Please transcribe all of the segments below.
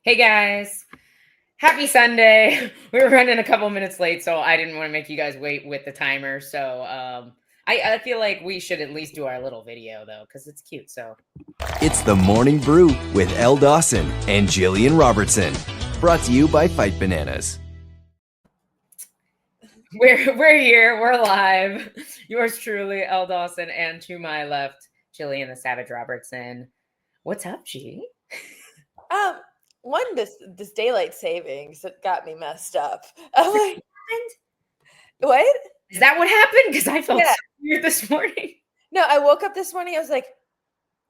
Hey guys, happy Sunday. We were running a couple minutes late, so I didn't want to make you guys wait with the timer. So I feel like we should at least do our little video though, because it's cute. So It's the Morning Brew with Elle Dawson and Gillian Robertson. Brought to you by Fight Bananas. we're here, we're live. Yours truly, Elle Dawson, and to my left, Gillian the Savage Robertson. What's up, G? This daylight savings that got me messed up. I'm like, what? Is that what happened? Because I felt Yeah. so weird this morning. No, I woke up this morning. I was like,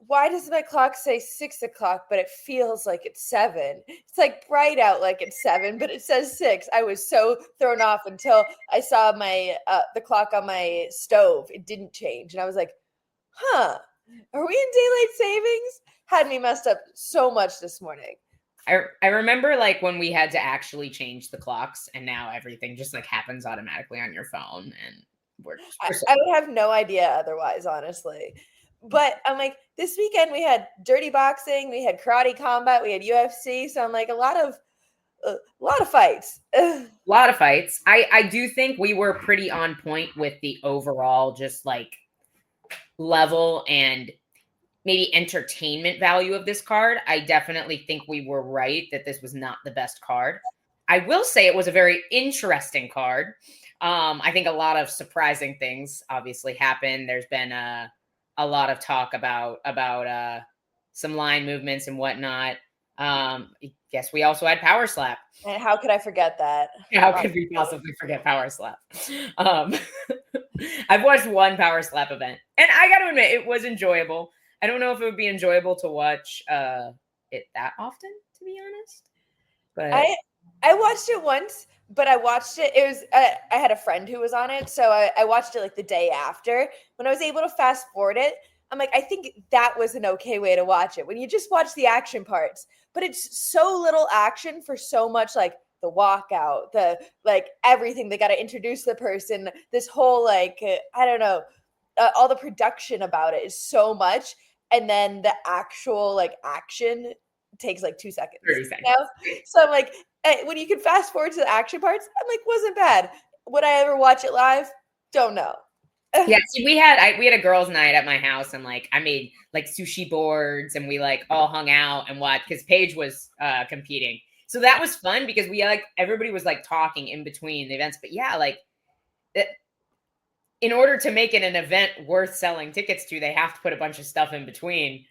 why does my clock say 6 o'clock, but it feels like it's 7? It's like bright out like it's 7, but it says 6. I was so thrown off until I saw my the clock on my stove. It didn't change, and I was like, huh, are we in daylight savings? Had me messed up so much this morning. I remember like when we had to actually change the clocks, and now everything just like happens automatically on your phone, and I would have no idea otherwise, honestly. But I'm like, this weekend we had dirty boxing, we had karate combat, we had UFC. So I'm like, a lot of fights. A lot of fights. I do think we were pretty on point with the overall just like level and maybe entertainment value of this card. I definitely think we were right that this was not the best card. I will say it was a very interesting card. I think a lot of surprising things obviously happened. There's been a lot of talk about some line movements and whatnot. I guess we also had Power Slap. And how could I forget that? How could we possibly forget Power Slap? I've watched one Power Slap event, and I got to admit, it was enjoyable. I don't know if it would be enjoyable to watch it that often, to be honest. But I watched it once, but I watched it. It was I had a friend who was on it, so I watched it like the day after. When I was able to fast forward it, I'm like, I think that was an okay way to watch it. When you just watch the action parts, but it's so little action for so much, like the walkout, the like everything. They got to introduce the person. This whole like I don't know, all the production about it is so much, and then the actual like action takes like 2 seconds. 30 seconds. You know? So I'm like, when you can fast forward to the action parts, I'm like, wasn't bad. Would I ever watch it live? Don't know. Yeah, see, we had a girls' night at my house, and like I made like sushi boards, and we like all hung out and watched because Paige was competing. So that was fun because we like everybody was like talking in between the events. But yeah, like in order to make it an event worth selling tickets to, they have to put a bunch of stuff in between.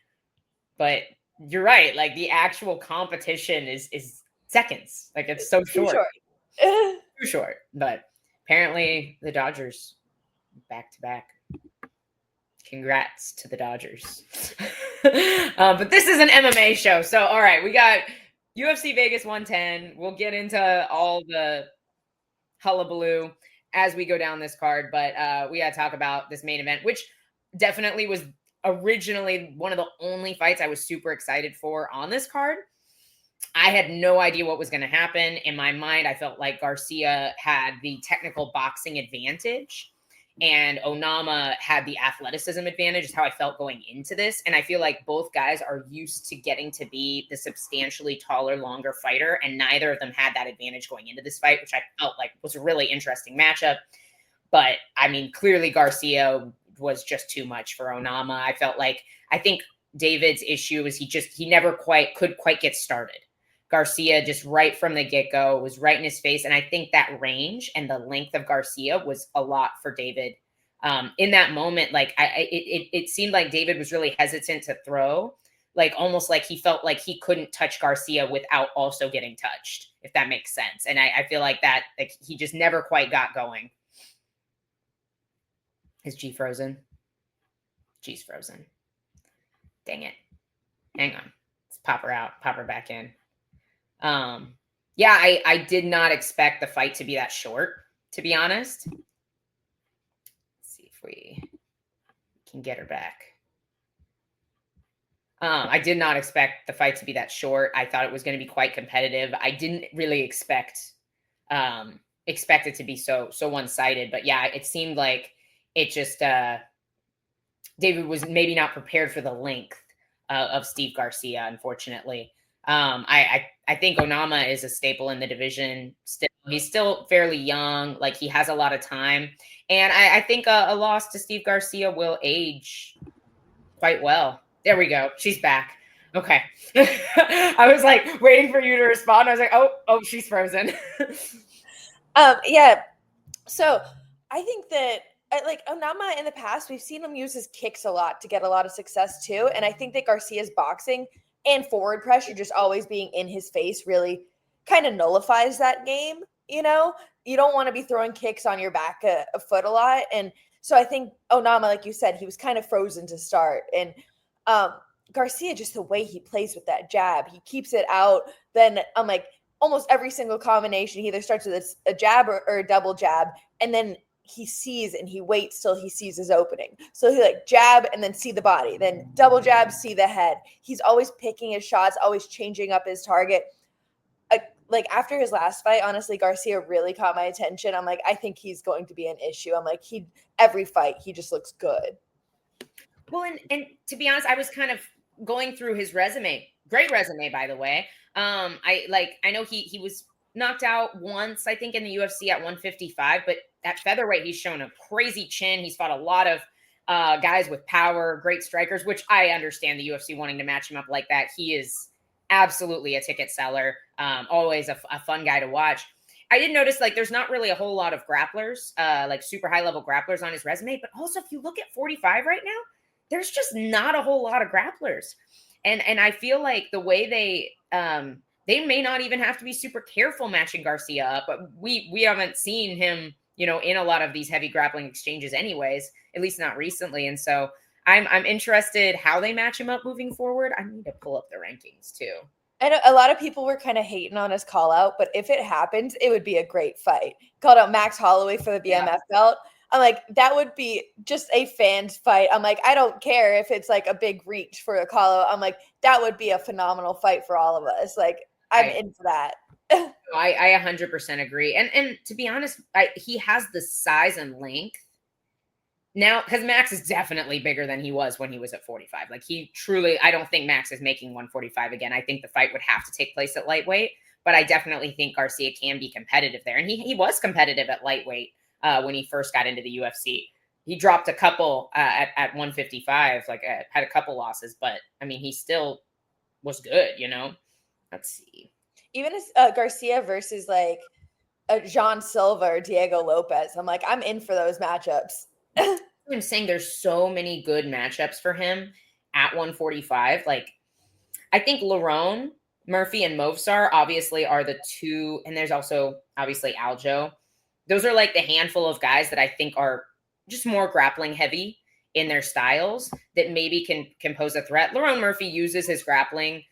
But you're right, like the actual competition is seconds. Like it's so short. Too short. But apparently the Dodgers back to back. Congrats to the Dodgers. But this is an MMA show. So all right, we got UFC Vegas 110. We'll get into all the hullabaloo as we go down this card, but we got to talk about this main event, which definitely was originally one of the only fights I was super excited for on this card. I had no idea what was going to happen. In my mind, I felt like Garcia had the technical boxing advantage and Onama had the athleticism advantage, is how I felt going into this. And I feel like both guys are used to getting to be the substantially taller, longer fighter, and neither of them had that advantage going into this fight, which I felt like was a really interesting matchup. But, I mean, clearly Garcia was just too much for Onama. I think David's issue is he never could quite get started. Garcia just right from the get-go was right in his face. And I think that range and the length of Garcia was a lot for David. In that moment, like it seemed like David was really hesitant to throw, like almost like he felt like he couldn't touch Garcia without also getting touched, if that makes sense. And I feel like that like he just never quite got going. Is G frozen? G's frozen. Dang it. Hang on. Let's pop her out, pop her back in. Yeah, I did not expect the fight to be that short, to be honest. Let's see if we can get her back. I did not expect the fight to be that short. I thought it was going to be quite competitive. I didn't really expect it to be so one-sided, but yeah, it seemed like it just David was maybe not prepared for the length of Steve Garcia, unfortunately. I think Onama is a staple in the division. Still, he's still fairly young. Like, he has a lot of time. And I think a loss to Steve Garcia will age quite well. There we go. She's back. Okay. I was like waiting for you to respond. I was like, oh, she's frozen. Yeah. So I think that like Onama in the past, we've seen him use his kicks a lot to get a lot of success too. And I think that Garcia's boxing and forward pressure just always being in his face really kind of nullifies that game. You know, you don't want to be throwing kicks on your back a foot a lot. And so I think Onama, like you said, he was kind of frozen to start. And Garcia, just the way he plays with that jab, he keeps it out. Then I'm like, almost every single combination, he either starts with a jab or a double jab, and then he sees and he waits till he sees his opening. So he like jab and then see the body, then double jab, see the head. He's always picking his shots, always changing up his target. Like after his last fight, honestly, Garcia really caught my attention. I'm like, I think he's going to be an issue. I'm like, every fight, he just looks good. Well, and to be honest, I was kind of going through his resume. Great resume, by the way. I know he was knocked out once, I think, in the UFC at 155, but at featherweight, he's shown a crazy chin. He's fought a lot of guys with power, great strikers, which I understand the UFC wanting to match him up like that. He is absolutely a ticket seller. Always a fun guy to watch. I did notice like there's not really a whole lot of grapplers, like super high level grapplers on his resume, but also if you look at 45 right now, there's just not a whole lot of grapplers. And I feel like the way they may not even have to be super careful matching Garcia up, but we haven't seen him, in a lot of these heavy grappling exchanges anyways, at least not recently. And so I'm interested how they match him up moving forward. I need to pull up the rankings too. I know a lot of people were kind of hating on his call out, but if it happens, it would be a great fight. Called out Max Holloway for the BMF belt. I'm like, that would be just a fan's fight. I'm like, I don't care if it's like a big reach for a call out. I'm like, that would be a phenomenal fight for all of us. Like, I'm into that. I 100% agree. And to be honest, he has the size and length now, because Max is definitely bigger than he was when he was at 45. Like I don't think Max is making 145 again. I think the fight would have to take place at lightweight, but I definitely think Garcia can be competitive there. And he was competitive at lightweight when he first got into the UFC. He dropped a couple at 155, had a couple losses, but I mean, he still was good, Let's see. Even as Garcia versus like Jean Silva or Diego Lopez, I'm like, I'm in for those matchups. I'm saying there's so many good matchups for him at 145. Like, I think Lerone, Murphy, and Movsar obviously are the two, and there's also obviously Aljo. Those are like the handful of guys that I think are just more grappling heavy in their styles that maybe can pose a threat. Lerone Murphy uses his grappling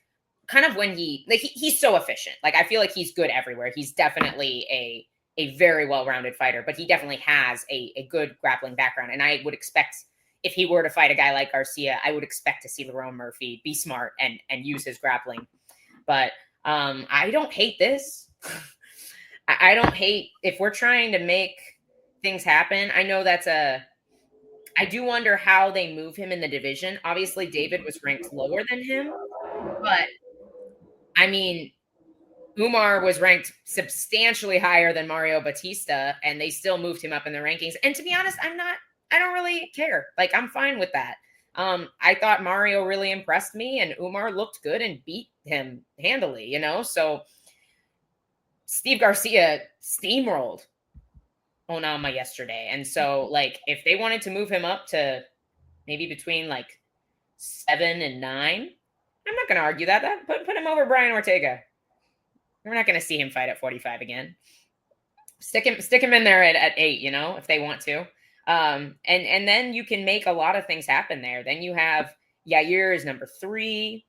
kind of when he's so efficient. Like, I feel like he's good everywhere. He's definitely a very well-rounded fighter, but he definitely has a good grappling background. And I would expect if he were to fight a guy like Garcia, I would expect to see Lerone Murphy be smart and use his grappling. But I don't hate this. I don't hate if we're trying to make things happen. I know I do wonder how they move him in the division. Obviously, David was ranked lower than him, but I mean, Umar was ranked substantially higher than Mario Batista, and they still moved him up in the rankings. And to be honest, I don't really care. Like, I'm fine with that. I thought Mario really impressed me, and Umar looked good and beat him handily, So Steve Garcia steamrolled Onama yesterday. And so, like, if they wanted to move him up to maybe between, 7 and 9, I'm not going to argue that. Put him over Brian Ortega. We're not going to see him fight at 45 again. Stick him in there at 8, if they want to. And then you can make a lot of things happen there. Then you have Yair is number 3,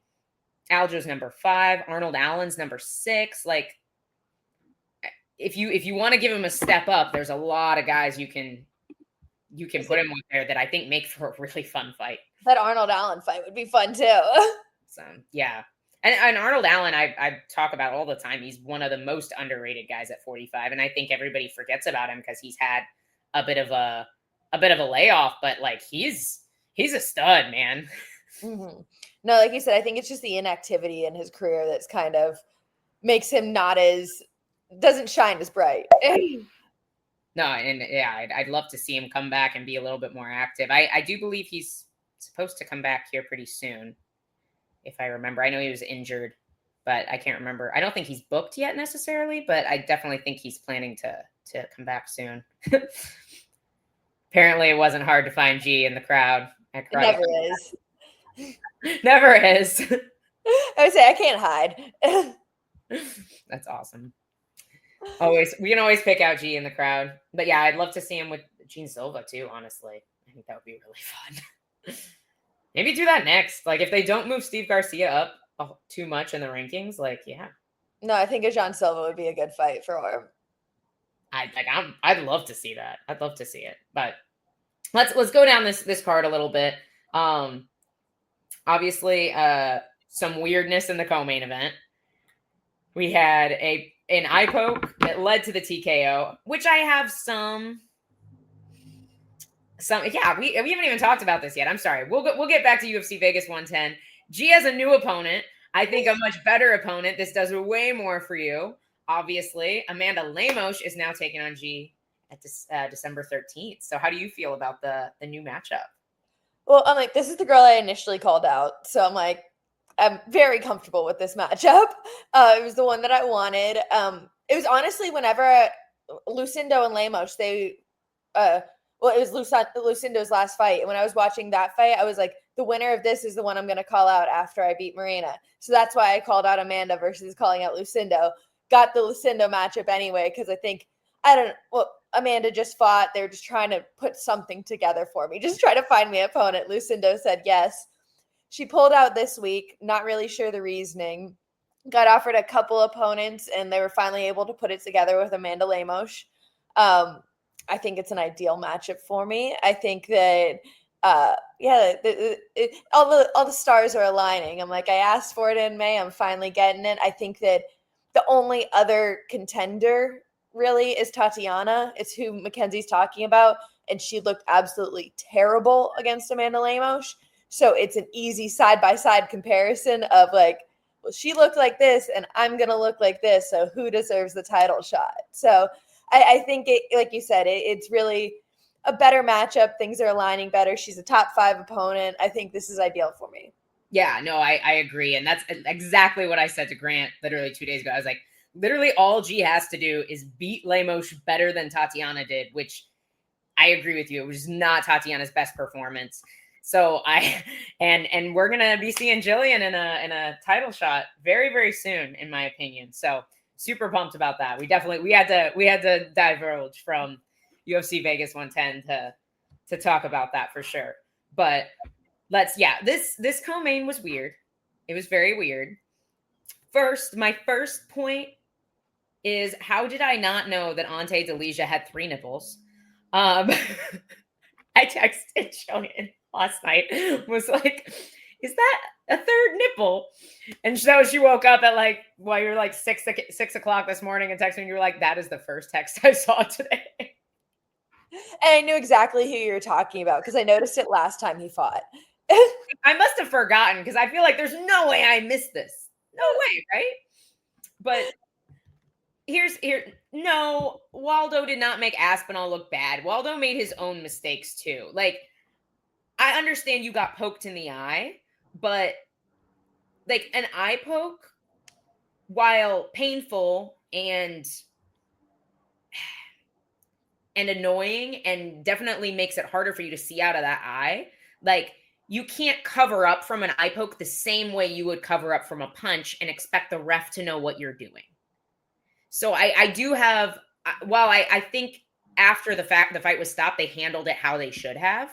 Aljo's number 5, Arnold Allen's number 6. Like, if you want to give him a step up, there's a lot of guys you can put him with there that I think make for a really fun fight. That Arnold Allen fight would be fun too. So yeah. And Arnold Allen, I talk about all the time. He's one of the most underrated guys at 45, and I think everybody forgets about him because he's had a bit of a layoff. But like he's a stud, man. Mm-hmm. No, like you said, I think it's just the inactivity in his career that's kind of makes him doesn't shine as bright. No, and yeah, I'd love to see him come back and be a little bit more active. I do believe he's supposed to come back here pretty soon, if I remember. I know he was injured, but I can't remember. I don't think he's booked yet necessarily, but I definitely think he's planning to come back soon. Apparently, it wasn't hard to find G in the crowd. It never is. Never is. I would say I can't hide. That's awesome. We can always pick out G in the crowd. But yeah, I'd love to see him with Gene Silva too, honestly. I think that would be really fun. Maybe do that next. Like if they don't move Steve Garcia up too much in the rankings, like yeah. No, I think a Jean Silva would be a good fight for him. I'd love to see that. I'd love to see it. But let's go down this card a little bit. Obviously, some weirdness in the co-main event. We had an eye poke that led to the TKO, which I have some. Yeah, we haven't even talked about this yet. I'm sorry. We'll get back to UFC Vegas 110. G has a new opponent. I think a much better opponent. This does way more for you. Obviously, Amanda Lemos is now taking on G at December 13th. So how do you feel about the new matchup? Well, I'm like, this is the girl I initially called out. So I'm like, I'm very comfortable with this matchup. It was the one that I wanted. It was honestly whenever Lucindo and Lemos, it was Lucindo's last fight. And when I was watching that fight, I was like, the winner of this is the one I'm going to call out after I beat Marina. So that's why I called out Amanda versus calling out Lucindo. Got the Lucindo matchup anyway, because I think, Amanda just fought. They were just trying to put something together for me. Just try to find me an opponent. Lucindo said yes. She pulled out this week. Not really sure the reasoning. Got offered a couple opponents, and they were finally able to put it together with Amanda Lemos. I think it's an ideal matchup for me. I think that, all the stars are aligning. I'm like, I asked for it in May. I'm finally getting it. I think that the only other contender really is Tatiana. It's who Mackenzie's talking about, and she looked absolutely terrible against Amanda Lemos. So it's an easy side-by-side comparison of like, well, she looked like this, and I'm going to look like this, so who deserves the title shot? So I think, like you said, it's really a better matchup. Things are aligning better. She's a top 5 opponent. I think this is ideal for me. Yeah, no, I agree. And that's exactly what I said to Grant literally 2 days ago. I was like, literally all G has to do is beat Lemos better than Tatiana did, which I agree with you. It was not Tatiana's best performance. So and we're going to be seeing Gillian in a title shot very, very soon, in my opinion. So super pumped about that. We had to diverge from UFC Vegas 110 to talk about that for sure. But this co-main was weird. It was very weird. My first point is, how did I not know that Ante Delija had 3 nipples? I texted Gillian last night, was like, is that a 3rd nipple? And so she woke up at you're like 6 o'clock this morning and texted me, and you were like, that is the first text I saw today. And I knew exactly who you were talking about because I noticed it last time he fought. I must have forgotten because I feel like there's no way I missed this. No way, right? But no, Waldo did not make Aspinall look bad. Waldo made his own mistakes too. Like, I understand you got poked in the eye, but like an eye poke, while painful and annoying and definitely makes it harder for you to see out of that eye, like, you can't cover up from an eye poke the same way you would cover up from a punch and expect the ref to know what you're doing. So I do have, while I think after the fight was stopped, they handled it how they should have.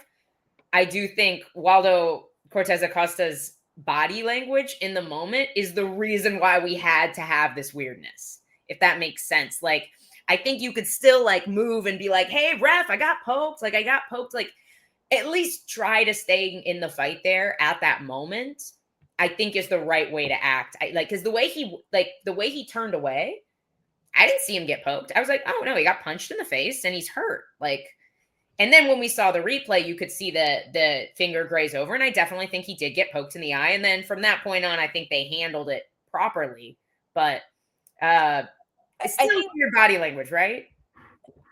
I do think Waldo Cortez Acosta's body language in the moment is the reason why we had to have this weirdness, if that makes sense. Like, I think you could still like move and be like, hey, ref, I got poked. Like, at least try to stay in the fight there at that moment, I think is the right way to act. Because the way he turned away, I didn't see him get poked. I was like, oh no, he got punched in the face and he's hurt. Like, And then when we saw the replay, you could see the finger graze over. And I definitely think he did get poked in the eye. And then from that point on, I think they handled it properly. But it's still your body language, right?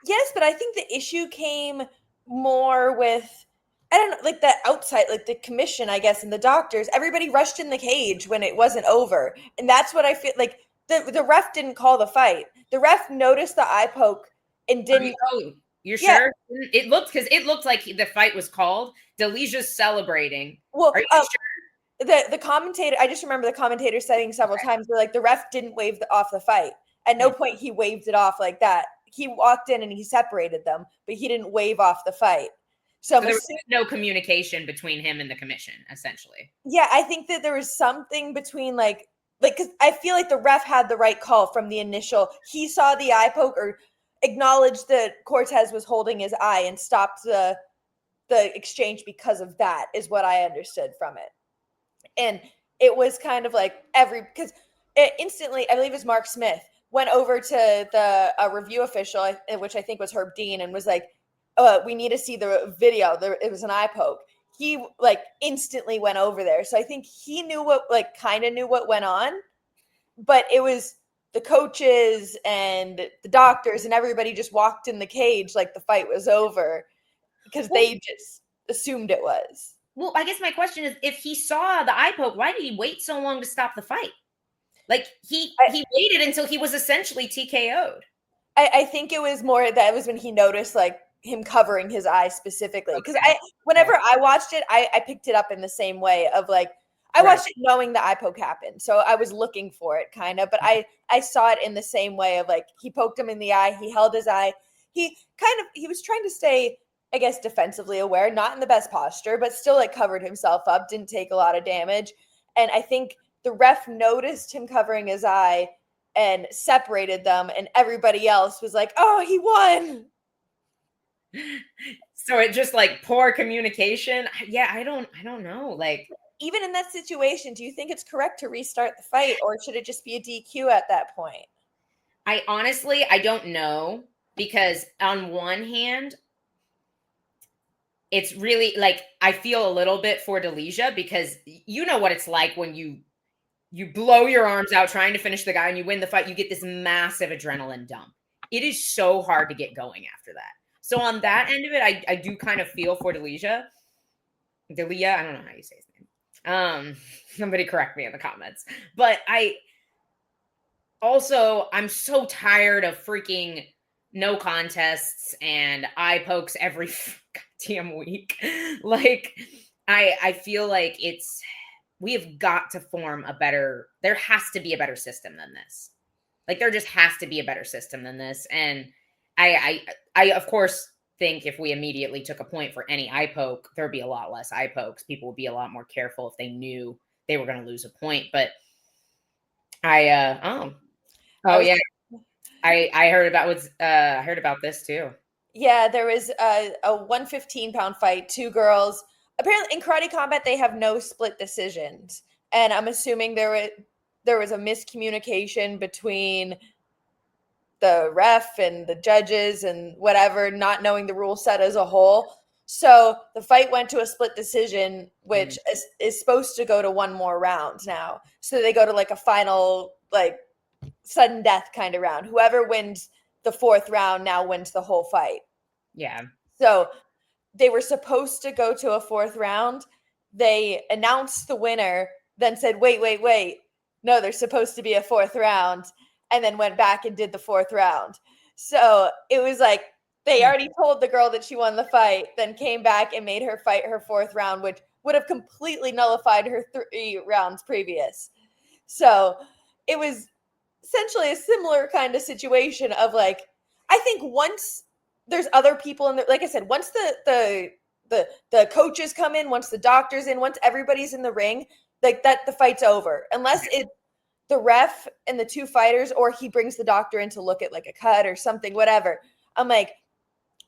Yes, but I think the issue came more with, I don't know, like the outside, like the commission, I guess, and the doctors. Everybody rushed in the cage when it wasn't over. And that's what I feel like. The ref didn't call the fight. The ref noticed the eye poke and didn't. Oh, you're sure? It looked like the fight was called. Delicia's celebrating. Well, are you sure? The commentator, I just remember the commentator saying several times, they're like, the ref didn't wave off the fight. At no point he waved it off like that. He walked in and he separated them, but he didn't wave off the fight. So there was no communication between him and the commission, essentially. Yeah, I think that there was something between like because I feel like the ref had the right call from the initial. He saw the eye poke or acknowledged that Cortez was holding his eye and stopped the exchange because of that, is what I understood from it. And it was kind of like because instantly, I believe it was Mark Smith, went over to the review official, which I think was Herb Dean, and was like, we need to see the video. It was an eye poke. He like instantly went over there. So I think he kind of knew what went on, but it was the coaches and the doctors and everybody just walked in the cage like the fight was over because they just assumed it was. Well, I guess my question is, if he saw the eye poke, why did he wait so long to stop the fight? Like he waited until he was essentially TKO'd. I think it was more that it was when he noticed like him covering his eye specifically. Because whenever I watched it, I picked it up in the same way of like, I watched it knowing the eye poke happened. So I was looking for it kind of, but I saw it in the same way of like, he poked him in the eye. He held his eye. He was trying to stay, I guess, defensively aware, not in the best posture, but still like covered himself up, didn't take a lot of damage. And I think the ref noticed him covering his eye and separated them. And everybody else was like, oh, he won. So it just like poor communication. Yeah, I don't know. Like, even in that situation, do you think it's correct to restart the fight, or should it just be a DQ at that point? I honestly don't know, because on one hand, it's really like I feel a little bit for Delicia, because you know what it's like when you blow your arms out trying to finish the guy and you win the fight. You get this massive adrenaline dump. It is so hard to get going after that. So on that end of it, I do kind of feel for Delia. I don't know how you say his name. Somebody correct me in the comments. But I'm so tired of freaking no contests and eye pokes every goddamn week. Like, I feel like we have got to form there has to be a better system than this. Like, there just has to be a better system than this. And I of course think if we immediately took a point for any eye poke, there'd be a lot less eye pokes. People would be a lot more careful if they knew they were going to lose a point. But I heard about this too. Yeah, there was a 115-pound fight, two girls. Apparently in karate combat, they have no split decisions. And I'm assuming there was a miscommunication between the ref and the judges and whatever, not knowing the rule set as a whole. So the fight went to a split decision, which is supposed to go to one more round now. So they go to like a final, like sudden death kind of round. Whoever wins the fourth round now wins the whole fight. Yeah. So they were supposed to go to a fourth round. They announced the winner, then said, wait. No, there's supposed to be a fourth round. And then went back and did the fourth round. So it was like they already told the girl that she won the fight, then came back and made her fight her fourth round, which would have completely nullified her 3 rounds previous. So it was essentially a similar kind of situation of like, I think once there's other people in there, like I said, once the coaches come in, once the doctor's in, once everybody's in the ring, like that, the fight's over. Unless it's the ref and the two fighters, or he brings the doctor in to look at like a cut or something, whatever. I'm like,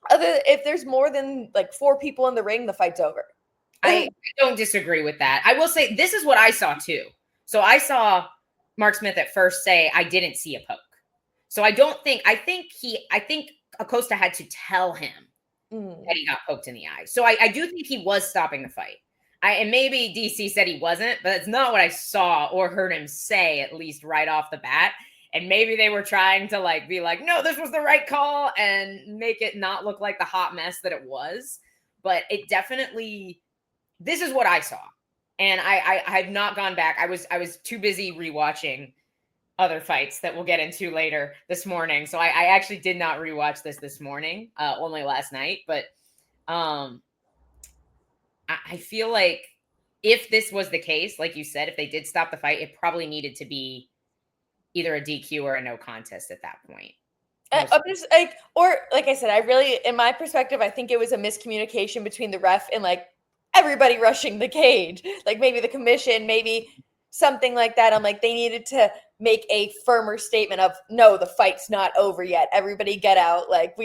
if there's more than like 4 people in the ring, the fight's over. I don't disagree with that. I will say this is what I saw too. So I saw Mark Smith at first say, I didn't see a poke. So I think Acosta had to tell him that he got poked in the eye. So I do think he was stopping the fight. And maybe DC said he wasn't, but it's not what I saw or heard him say, at least right off the bat. And maybe they were trying to like be like, no, this was the right call and make it not look like the hot mess that it was. But it definitely, this is what I saw. And I have not gone back. I was too busy rewatching other fights that we'll get into later this morning. So I actually did not rewatch this morning, only last night. But I feel like if this was the case, like you said, if they did stop the fight, it probably needed to be either a DQ or a no contest at that point. I'm just like, or like I said, I really, in my perspective, I think it was a miscommunication between the ref and like everybody rushing the cage. Like maybe the commission, maybe something like that. I'm like, they needed to make a firmer statement of, no, the fight's not over yet. Everybody get out. Like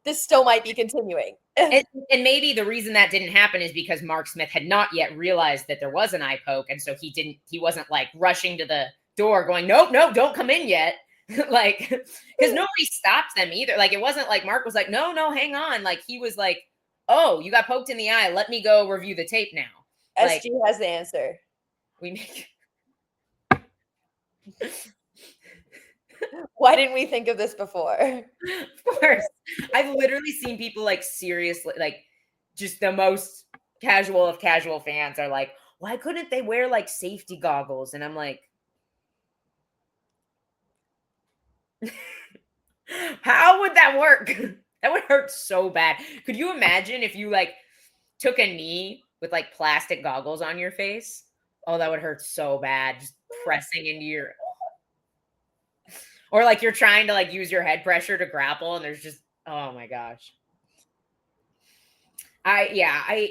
this still might be continuing. And maybe the reason that didn't happen is because Mark Smith had not yet realized that there was an eye poke. And so he wasn't like rushing to the door going, nope, don't come in yet. Like, because nobody stopped them either. Like, it wasn't like Mark was like, no, hang on. Like, he was like, oh, you got poked in the eye. Let me go review the tape now. SG has the answer. We make. Why didn't we think of this before? Of course. I've literally seen people like seriously, like just the most casual of casual fans are like, why couldn't they wear like safety goggles? And I'm like, how would that work? That would hurt so bad. Could you imagine if you like took a knee with like plastic goggles on your face? Oh, that would hurt so bad. Just pressing into your, or like you're trying to like use your head pressure to grapple and there's just, oh my gosh. I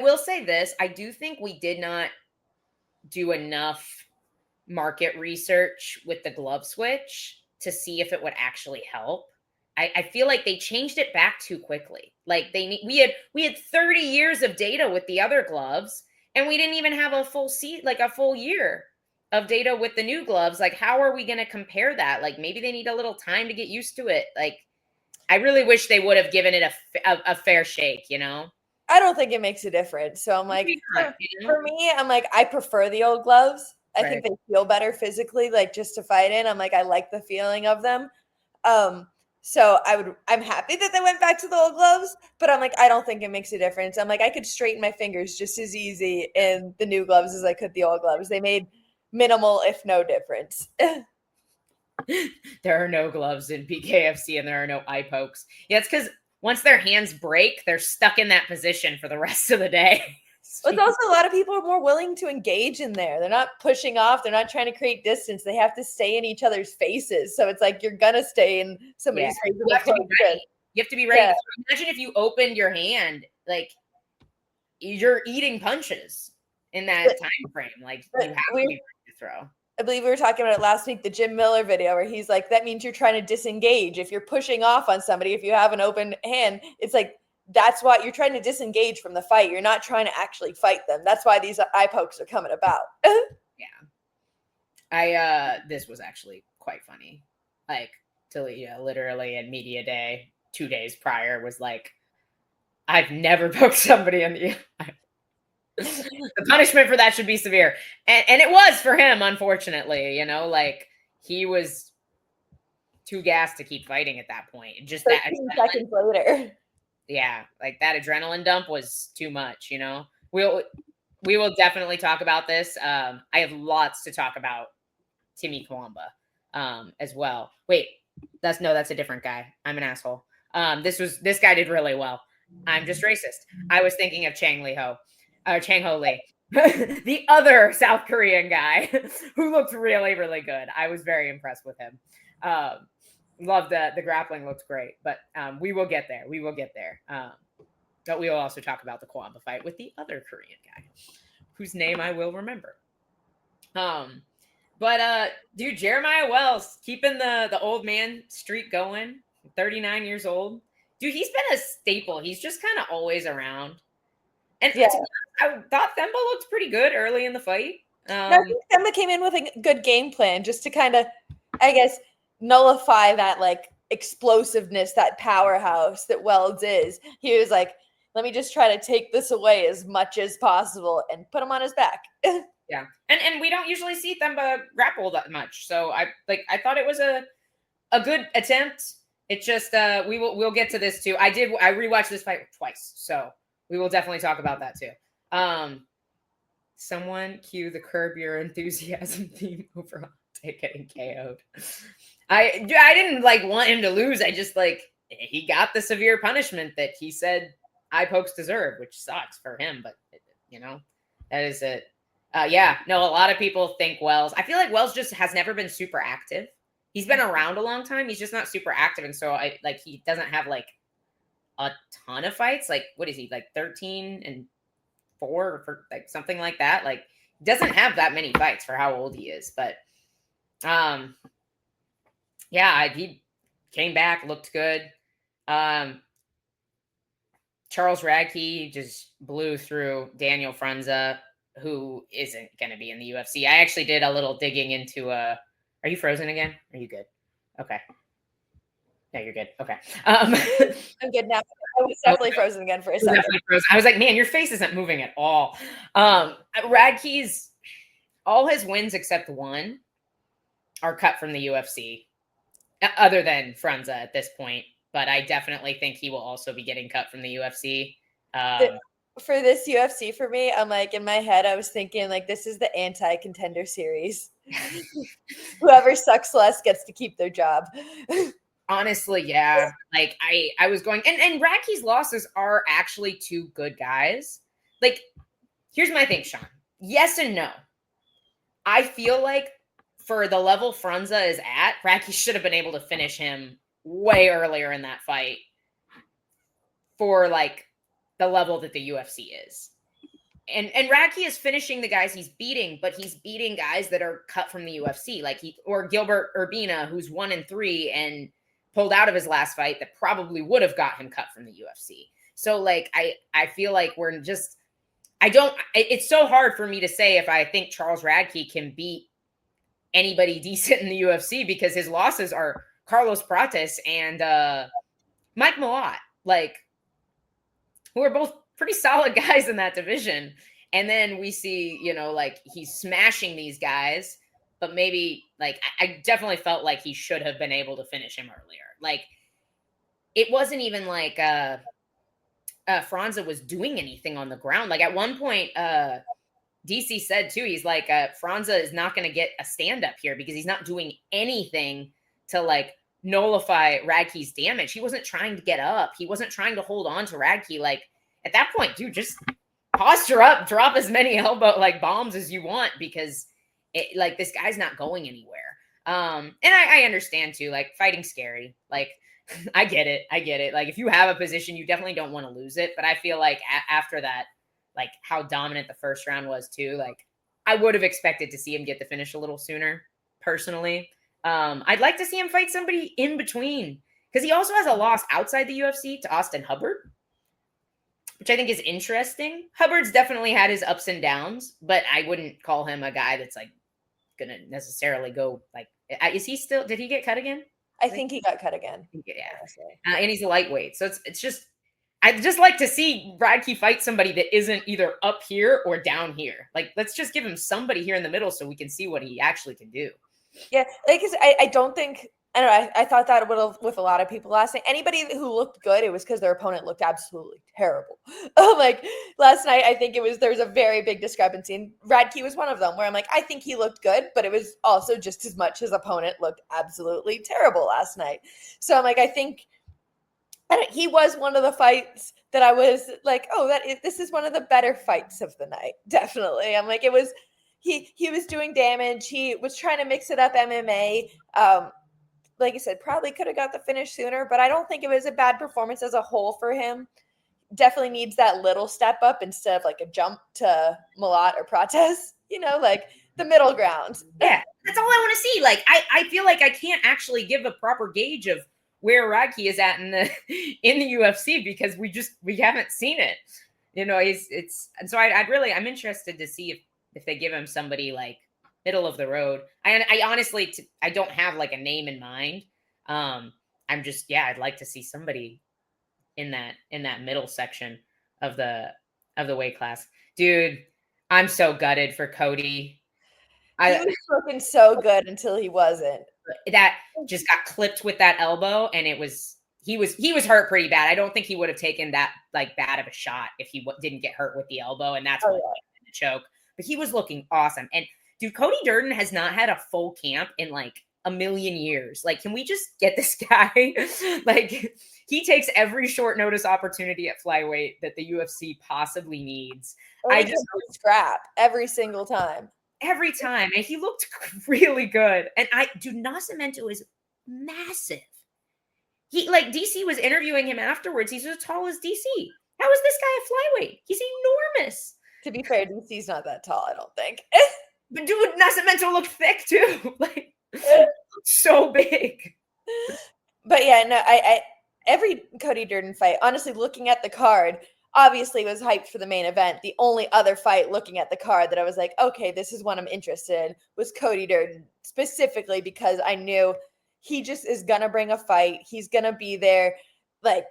will say this. I do think we did not do enough market research with the glove switch to see if it would actually help. I feel like they changed it back too quickly. Like we had 30 years of data with the other gloves, and we didn't even have a full year of data with the new gloves. Like, how are we going to compare that? Like, maybe they need a little time to get used to it. Like, I really wish they would have given it a fair shake, you know? I don't think it makes a difference. So I'm like, for me, I'm like, I prefer the old gloves. I think they feel better physically, like just to fight in. I'm like, I like the feeling of them. So I'm happy that they went back to the old gloves, but I'm like, I don't think it makes a difference. I'm like, I could straighten my fingers just as easy in the new gloves as I could the old gloves. They made minimal, if no difference. There are no gloves in BKFC and there are no eye pokes. Yeah, it's because once their hands break, they're stuck in that position for the rest of the day. But also a lot of people are more willing to engage in there. They're not pushing off. They're not trying to create distance. They have to stay in each other's faces. So it's like you're going to stay in somebody's face. You have to be ready. Yeah. Imagine if you opened your hand, like you're eating punches in that time frame. Like you have to be ready to throw. I believe we were talking about it last week, the Jim Miller video where he's like, that means you're trying to disengage. If you're pushing off on somebody, if you have an open hand, it's like, that's why you're trying to disengage from the fight. You're not trying to actually fight them. That's why these eye pokes are coming about. Yeah. This was actually quite funny. Like, literally in media day, 2 days prior was like, I've never poked somebody in the eye. The punishment for that should be severe. And it was for him, unfortunately, you know, like he was too gassed to keep fighting at that point. Just 13 seconds later. Yeah, like that adrenaline dump was too much, you know. We will definitely talk about this. I have lots to talk about Timmy Kwamba as well. Wait, that's a different guy. I'm an asshole. This guy did really well. I'm just racist. I was thinking of Chang Ho Lee, the other South Korean guy who looked really, really good. I was very impressed with him. Love the grappling looks great, but we will get there. But we will also talk about the Kwamba fight with the other Korean guy, whose name I will remember. But dude, Jeremiah Wells keeping the old man streak going. 39 years old, dude. He's been a staple. He's just kind of always around. And I thought Themba looked pretty good early in the fight. I think Themba came in with a good game plan just to kind of, I guess, nullify that like explosiveness, that powerhouse that Wells is. He was like, let me just try to take this away as much as possible and put him on his back. Yeah. And we don't usually see Themba grapple that much. So I thought it was a good attempt. It's just we'll get to this too. I rewatched this fight twice, so we will definitely talk about that too. Someone cue the Curb Your Enthusiasm theme over on getting KO'd. I didn't want him to lose. I just he got the severe punishment that he said eye pokes deserve, which sucks for him, but that is it. A lot of people think Wells. I feel like Wells just has never been super active. He's been around a long time. He's just not super active. And so he doesn't have a ton of fights. What is he, 13-4 or something like that? He doesn't have that many fights for how old he is. But he came back, looked good. Charles Radke just blew through Daniel Frunza, who isn't going to be in the UFC. I actually did a little digging into Are you frozen again? Are you good? Okay. No, you're good. Okay. I'm good now. I was definitely frozen again for a second. I was like, man, your face isn't moving at all. Radke's, all his wins except one are cut from the UFC, other than Frunza at this point. But I definitely think he will also be getting cut from the UFC. For this UFC, for me, I'm in my head, I was thinking this is the anti-contender series. Whoever sucks less gets to keep their job. Honestly, yeah. I was going, and Radke's losses are actually two good guys. Here's my thing, Sean. Yes and no. I feel like for the level Frunza is at, Radke should have been able to finish him way earlier in that fight for the level that the UFC is. And Radke is finishing the guys he's beating, but he's beating guys that are cut from the UFC, or Gilbert Urbina, who's 1-3 and pulled out of his last fight that probably would have got him cut from the UFC. So I feel like we're just, it's so hard for me to say if I think Charles Radke can beat anybody decent in the UFC, because his losses are Carlos Prates and Mike Malott, who are both pretty solid guys in that division. And then we see, he's smashing these guys, but maybe I definitely felt like he should have been able to finish him earlier. It wasn't even Frunza was doing anything on the ground. At one point, DC said too, he's Frunza is not going to get a stand up here because he's not doing anything to nullify Radke's damage. He wasn't trying to get up. He wasn't trying to hold on to Radke. At that point, dude, just posture up, drop as many elbow bombs as you want, because this guy's not going anywhere. And I understand too, fighting's scary. I get it. If you have a position, you definitely don't want to lose it. But I feel after that, how dominant the first round was too, I would have expected to see him get the finish a little sooner, personally. I'd like to see him fight somebody in between, because he also has a loss outside the UFC to Austin Hubbard, which I think is interesting. Hubbard's definitely had his ups and downs, but I wouldn't call him a guy that's going to necessarily go is he still, did he get cut again? I think he got cut again. Yeah. And he's a lightweight. So it's just, I'd just like to see Radke fight somebody that isn't either up here or down here. Let's just give him somebody here in the middle so we can see what he actually can do. Yeah. I don't think, I don't know. I thought that with a lot of people last night. Anybody who looked good, it was because their opponent looked absolutely terrible. Last night, I think there was a very big discrepancy. And Radke was one of them where I'm I think he looked good, but it was also just as much his opponent looked absolutely terrible last night. So I'm I think he was one of the fights that I was this is one of the better fights of the night. Definitely. I'm it was, he was doing damage. He was trying to mix it up MMA. Like I said, probably could have got the finish sooner, but I don't think it was a bad performance as a whole for him. Definitely needs that little step up instead of a jump to Malott or Prates, the middle ground. Yeah, that's all I want to see. I feel I can't actually give a proper gauge of where Radke is at in the UFC because we haven't seen it. And so I'm interested to see if they give him somebody middle of the road. I honestly, I don't have a name in mind. I'd like to see somebody in that middle section of the weight class. Dude, I'm so gutted for Cody. He was looking so good until he wasn't. That just got clipped with that elbow, and he was hurt pretty bad. I don't think he would have taken that like bad of a shot if he didn't get hurt with the elbow, and that's what the choke. But he was looking awesome. And dude, Cody Durden has not had a full camp in like a million years. Like, can we just get this guy? Like, he takes every short notice opportunity at flyweight that the UFC possibly needs. I just scrap every single time. Every time. And he looked really good. And Nascimento is massive. He, like, DC was interviewing him afterwards. He's as tall as DC. How is this guy a flyweight? He's enormous. To be fair, DC's not that tall, I don't think. But dude, Nascimento looked thick too. Like, so big. But yeah, no, I every Cody Durden fight, honestly, looking at the card, obviously was hyped for the main event. The only other fight looking at the card that I was like, okay, this is one I'm interested in, was Cody Durden, specifically because I knew he just is going to bring a fight. He's going to be there. Like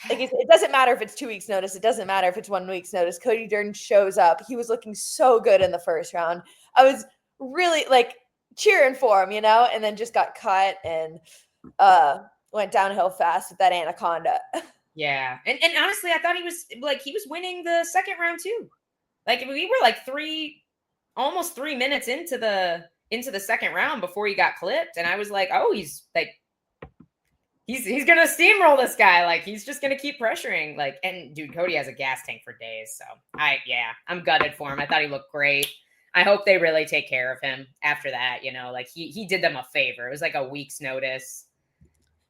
it doesn't matter if it's 2 weeks notice. It doesn't matter if it's 1 week's notice. Cody Durden shows up. He was looking so good in the first round. I was really like cheering for him, and then just got cut and went downhill fast with that anaconda. Yeah. And honestly, I thought he was winning the second round too. Like, we were like almost 3 minutes into the second round before he got clipped. And I was like, oh, he's going to steamroll this guy. Like, he's just going to keep pressuring. Like, and dude, Cody has a gas tank for days. So I'm gutted for him. I thought he looked great. I hope they really take care of him after that. Like he did them a favor. It was like a week's notice.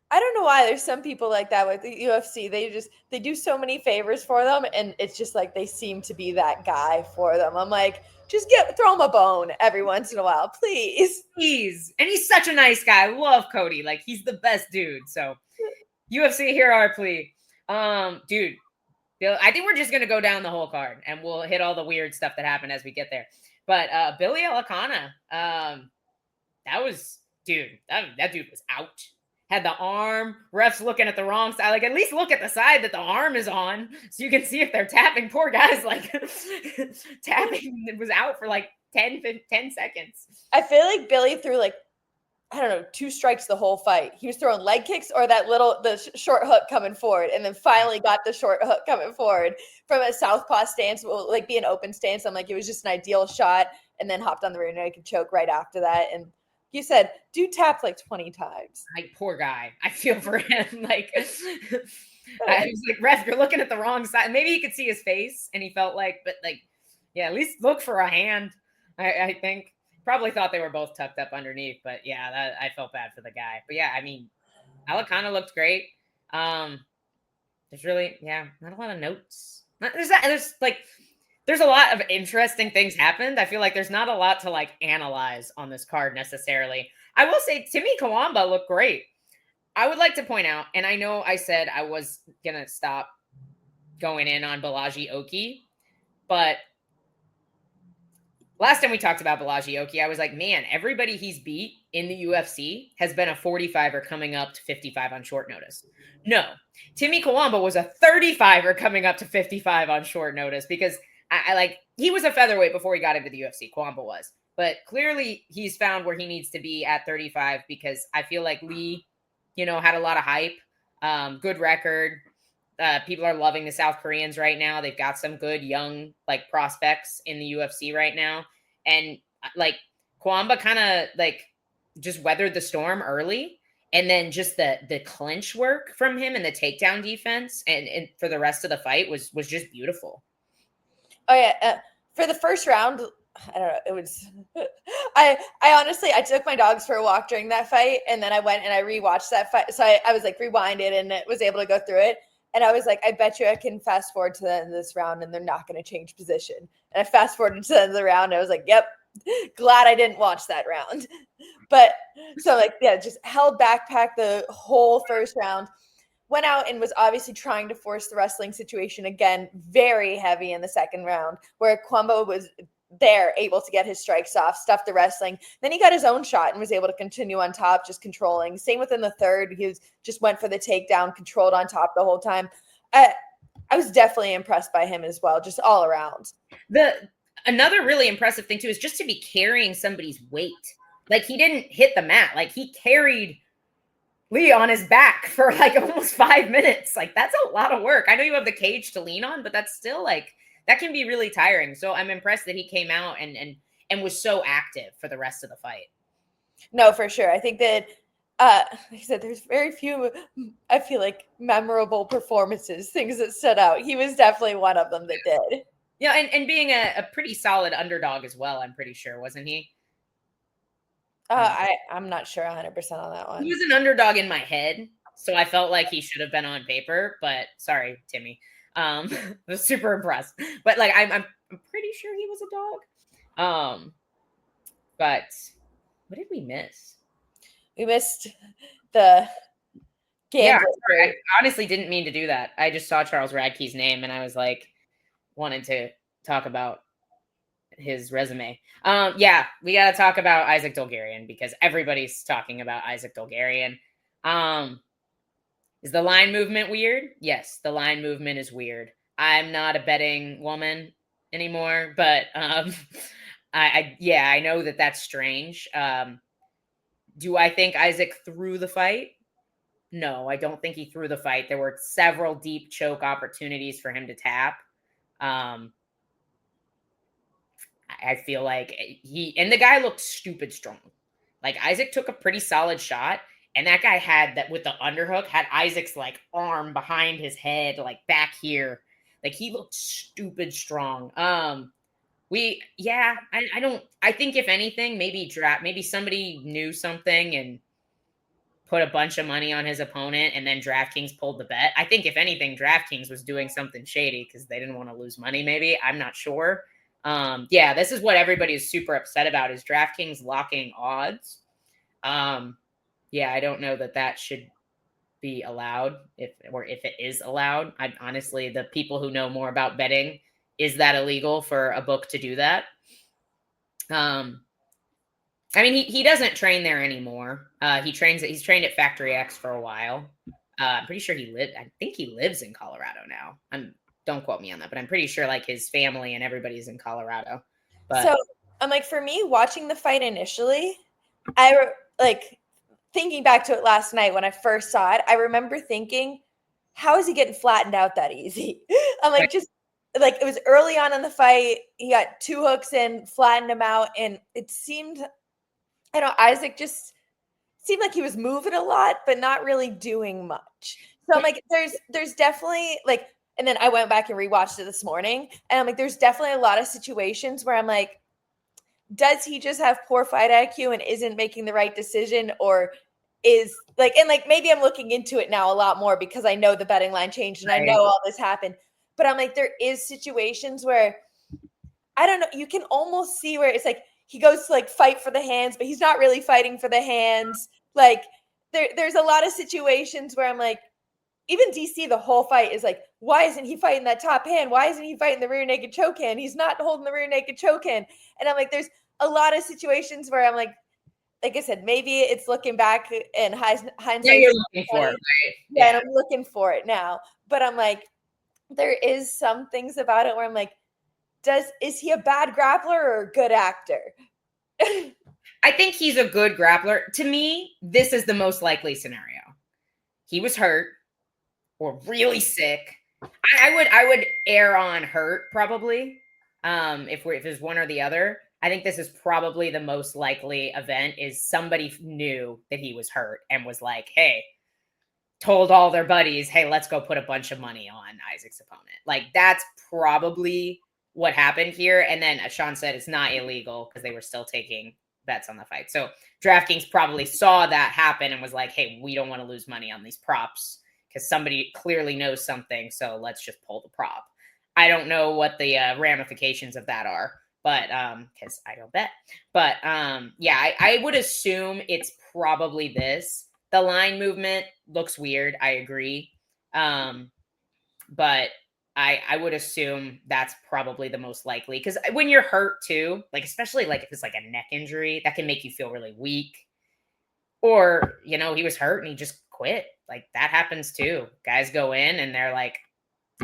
I don't know why there's some people like that with the UFC. They do so many favors for them, and it's just like they seem to be that guy for them. I'm like, just throw him a bone every once in a while, please. And he's such a nice guy. I love Cody. Like, he's the best dude. So UFC, hear our plea. Dude, I think we're just gonna go down the whole card and we'll hit all the weird stuff that happened as we get there. But Billy Elikana, that dude was out. Had the arm, refs looking at the wrong side. Like, at least look at the side that the arm is on so you can see if they're tapping. Poor guy's like tapping was out for like 10 seconds. I feel like Billy threw like, I don't know, 2 strikes the whole fight. He was throwing leg kicks or the short hook coming forward, and then finally got the short hook coming forward from a southpaw stance, like be an open stance. I'm like, it was just an ideal shot, and then hopped on the rear naked choke right after that. And you said, dude tapped like 20 times. Like, poor guy. I feel for him. Like, I was like, ref, you're looking at the wrong side. Maybe he could see his face, and he felt like, but like, yeah, at least look for a hand. I think probably thought they were both tucked up underneath, but yeah, I felt bad for the guy. But yeah, I mean, Elikana looked great. There's really, not a lot of notes. There's a lot of interesting things happened. I feel like there's not a lot to like analyze on this card necessarily. I will say Timmy Kawamba looked great. I would like to point out, and I know I said I was going to stop going in on Balaji Oki, but last time we talked about Balaji Oki, I was like, man, everybody he's beat in the UFC has been a 45er coming up to 55 on short notice. No, Timmy Kawamba was a 35er coming up to 55 on short notice because he was a featherweight before he got into the UFC. Kawamba was, but clearly he's found where he needs to be at 35 because I feel like Lee, had a lot of hype, good record. People are loving the South Koreans right now. They've got some good young like prospects in the UFC right now. And like Kawamba kind of like just weathered the storm early. And then just the clinch work from him and the takedown defense and for the rest of the fight was just beautiful. Oh yeah. For the first round, I don't know. It was, I honestly, I took my dogs for a walk during that fight. And then I went and I rewatched that fight. So I was like rewinded and was able to go through it. And I was like, I bet you I can fast forward to the end of this round and they're not going to change position. And I fast forwarded to the end of the round. And I was like, yep, glad I didn't watch that round. But so like, yeah, just held backpack the whole first round. Went out and was obviously trying to force the wrestling situation again, very heavy in the second round, where Kawamba was there, able to get his strikes off, stuff the wrestling. Then he got his own shot and was able to continue on top, just controlling. Same within the third. Just went for the takedown, controlled on top the whole time. I was definitely impressed by him as well, just all around. Another really impressive thing too is just to be carrying somebody's weight. Like, he didn't hit the mat. Like, he carried Lee on his back for like almost 5 minutes. Like, that's a lot of work. I know you have the cage to lean on, but that's still like, that can be really tiring. So I'm impressed that he came out and was so active for the rest of the fight. No, for sure. I think that, like I said, there's very few, I feel like, memorable performances, things that stood out. He was definitely one of them that did. Yeah, and being a pretty solid underdog as well, I'm pretty sure, wasn't he? I'm not sure 100% on that one. He was an underdog in my head, so I felt like he should have been on paper, but sorry, Timmy. I was super impressed. But like, I'm pretty sure he was a dog. But what did we miss? We missed the gambler. Yeah, I honestly didn't mean to do that. I just saw Charles Radke's name and I was like, wanted to talk about his resume. Yeah, we got to talk about Isaac Dolgarian because everybody's talking about Isaac Dolgarian. Is the line movement weird? Yes, the line movement is weird. I'm not a betting woman anymore, but I know that that's strange. Do I think Isaac threw the fight? No, I don't think he threw the fight. There were several deep choke opportunities for him to tap. I feel like the guy looked stupid strong. Like, Isaac took a pretty solid shot, and that guy had that with the underhook, had Isaac's like arm behind his head, like back here. Like, he looked stupid strong. I think if anything, maybe somebody knew something and put a bunch of money on his opponent, and then DraftKings pulled the bet. I think if anything, DraftKings was doing something shady because they didn't want to lose money. Maybe, I'm not sure. This is what everybody is super upset about, is DraftKings locking odds. I don't know that should be allowed, if it is allowed. Honestly, the people who know more about betting, is that illegal for a book to do that? He doesn't train there anymore. He's trained at Factory X for a while. I'm pretty sure I think he lives in Colorado now. Don't quote me on that, but I'm pretty sure like his family and everybody's in Colorado. But so I'm like, for me, watching the fight initially, I like thinking back to it last night when I first saw it. I remember thinking, how is he getting flattened out that easy? I'm like, just like, it was early on in the fight. He got 2 hooks in, flattened him out, and it seemed, Isaac just seemed like he was moving a lot, but not really doing much. So I'm like, there's definitely like. And then I went back and rewatched it this morning. And I'm like, there's definitely a lot of situations where I'm like, does he just have poor fight IQ and isn't making the right decision? Or is like, and like, maybe I'm looking into it now a lot more because I know the betting line changed and I know all this happened. But I'm like, there is situations where, I don't know, you can almost see where it's like, he goes to like fight for the hands, but he's not really fighting for the hands. Like there's a lot of situations where I'm like, even DC, the whole fight is like, why isn't he fighting that top hand? Why isn't he fighting the rear naked choke hand? He's not holding the rear naked choke hand. And I'm like, there's a lot of situations where I'm like I said, maybe it's looking back and hindsight. Yeah, you're looking for it, right? Yeah, and I'm looking for it now. But I'm like, there is some things about it where I'm like, is he a bad grappler or a good actor? I think he's a good grappler. To me, this is the most likely scenario. He was hurt or really sick. I would err on hurt probably. If it's one or the other, I think this is probably the most likely event, is somebody knew that he was hurt and was like, hey, told all their buddies, hey, let's go put a bunch of money on Isaac's opponent. Like, that's probably what happened here. And then Sean said it's not illegal because they were still taking bets on the fight. So DraftKings probably saw that happen and was like, hey, we don't want to lose money on these props because somebody clearly knows something. So let's just pull the prop. I don't know what the ramifications of that are, but because I don't bet. But I would assume it's probably this. The line movement looks weird. I agree. But I would assume that's probably the most likely, because when you're hurt too, like especially like if it's like a neck injury, that can make you feel really weak. Or, you know, he was hurt and he just quit. Like that happens too. Guys go in and they're like,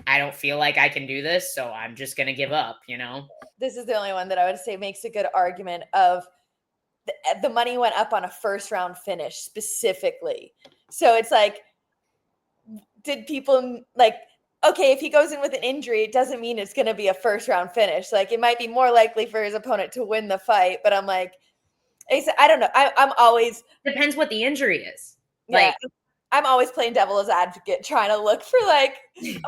I don't feel like I can do this, so I'm just going to give up, you know? This is the only one that I would say makes a good argument of the money went up on a first round finish specifically. So it's like, did people like, okay, if he goes in with an injury, it doesn't mean it's going to be a first round finish. Like it might be more likely for his opponent to win the fight, but I'm like, I don't know. I'm always depends what the injury is. Like, yeah, I'm always playing devil's advocate, trying to look for like,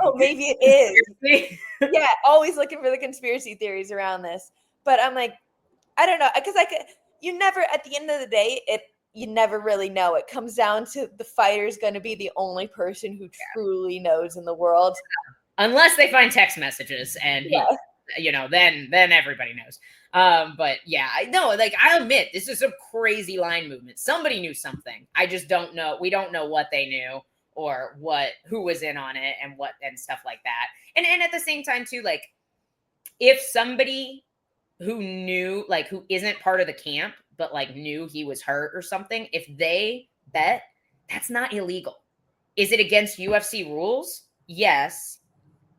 oh, maybe it is. Yeah, always looking for the conspiracy theories around this. But I'm like, I don't know, because you never, at the end of the day, you never really know. It comes down to the fighter's going to be the only person who truly knows in the world, unless they find text messages and you know, then everybody knows. But yeah, I know, like I admit this is a crazy line movement. Somebody knew something. I just don't know. We don't know what they knew or who was in on it and stuff like that. And at the same time too, like if somebody who knew, like who isn't part of the camp, but like knew he was hurt or something, if they bet, that's not illegal. Is it against UFC rules? Yes.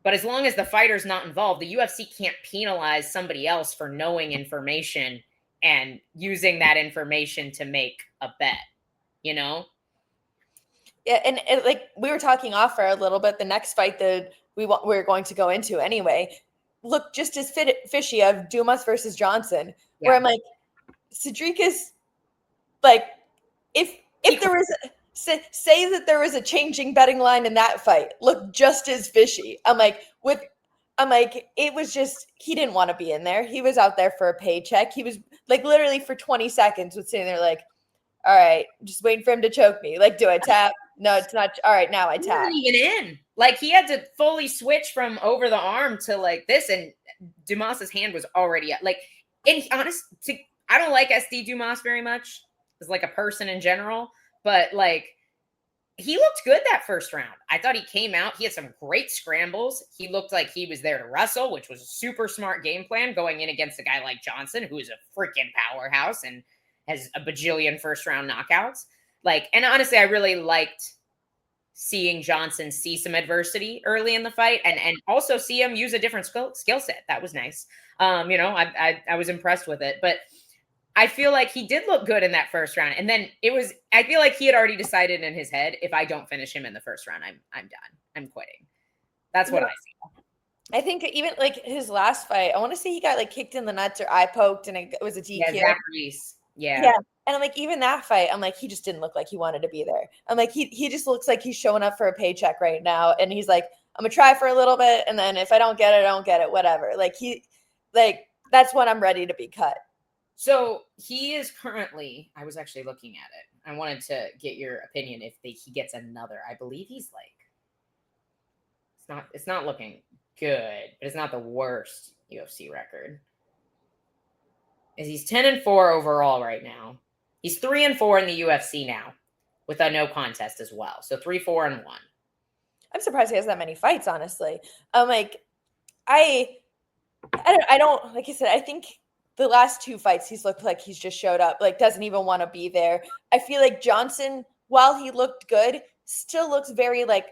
But as long as the fighter's not involved, the UFC can't penalize somebody else for knowing information and using that information to make a bet, you know? Yeah, and like we were talking off for a little bit, the next fight that we're going to go into anyway, look just as fishy of Dumas versus Johnson, where I'm like, Cedric is like, if there was say that there was a changing betting line in that fight, look just as fishy. I'm like, it was just, he didn't want to be in there. He was out there for a paycheck. He was like literally for 20 seconds was sitting there like, all right, just waiting for him to choke me. Like, do I tap? No, it's not. All right, now I tap. He wasn't even in. Like he had to fully switch from over the arm to like this, and Dumas's hand was already up. Like, and I don't like SD Dumas very much as like a person in general, but like he looked good that first round. I thought he came out. He had some great scrambles. He looked like he was there to wrestle, which was a super smart game plan going in against a guy like Johnson, who is a freaking powerhouse and has a bajillion first round knockouts. Like, and honestly, I really liked seeing Johnson see some adversity early in the fight and also see him use a different skill set. That was nice. You know, I was impressed with it, but I feel like he did look good in that first round. And then I feel like he had already decided in his head, if I don't finish him in the first round, I'm done. I'm quitting. That's what I see. I think even like his last fight, I want to say he got like kicked in the nuts or eye poked and it was a DQ. Yeah, Zach Reese. Yeah. And I'm like, even that fight, I'm like, he just didn't look like he wanted to be there. I'm like, he just looks like he's showing up for a paycheck right now. And he's like, I'm gonna try for a little bit. And then if I don't get it, I don't get it, whatever. Like that's when I'm ready to be cut. So he is currently, I was actually looking at it. I wanted to get your opinion if he gets another. I believe he's like, it's not looking good, but it's not the worst UFC record. He's 10-4 overall right now. He's 3-4 in the UFC now with a no contest as well. So 3-4-1. I'm surprised he has that many fights, honestly. I'm like, I don't, like I said, I think the last two fights he's looked like he's just showed up, like doesn't even want to be there. I feel like Johnson, while he looked good, still looks very like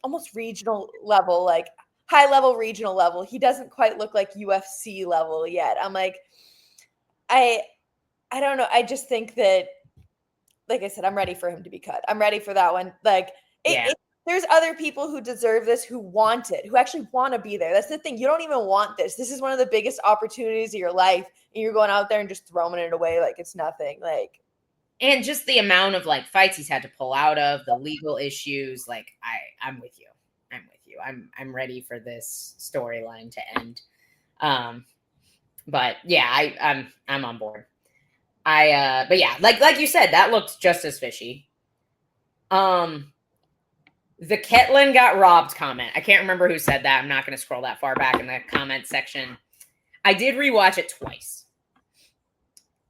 almost regional level, like high level regional level. He doesn't quite look like UFC level yet. I'm like, I don't know. I just think that, like I said, I'm ready for him to be cut. I'm ready for that one. Like there's other people who deserve this, who want it, who actually want to be there. That's the thing. You don't even want this. This is one of the biggest opportunities of your life. And you're going out there and just throwing it away like it's nothing. Like, and just the amount of like fights he's had to pull out of, the legal issues. Like I'm with you. I'm ready for this storyline to end. But yeah, I'm on board. But yeah, like you said, that looked just as fishy. The Ketlin got robbed comment. I can't remember who said that. I'm not going to scroll that far back in the comment section. I did rewatch it twice.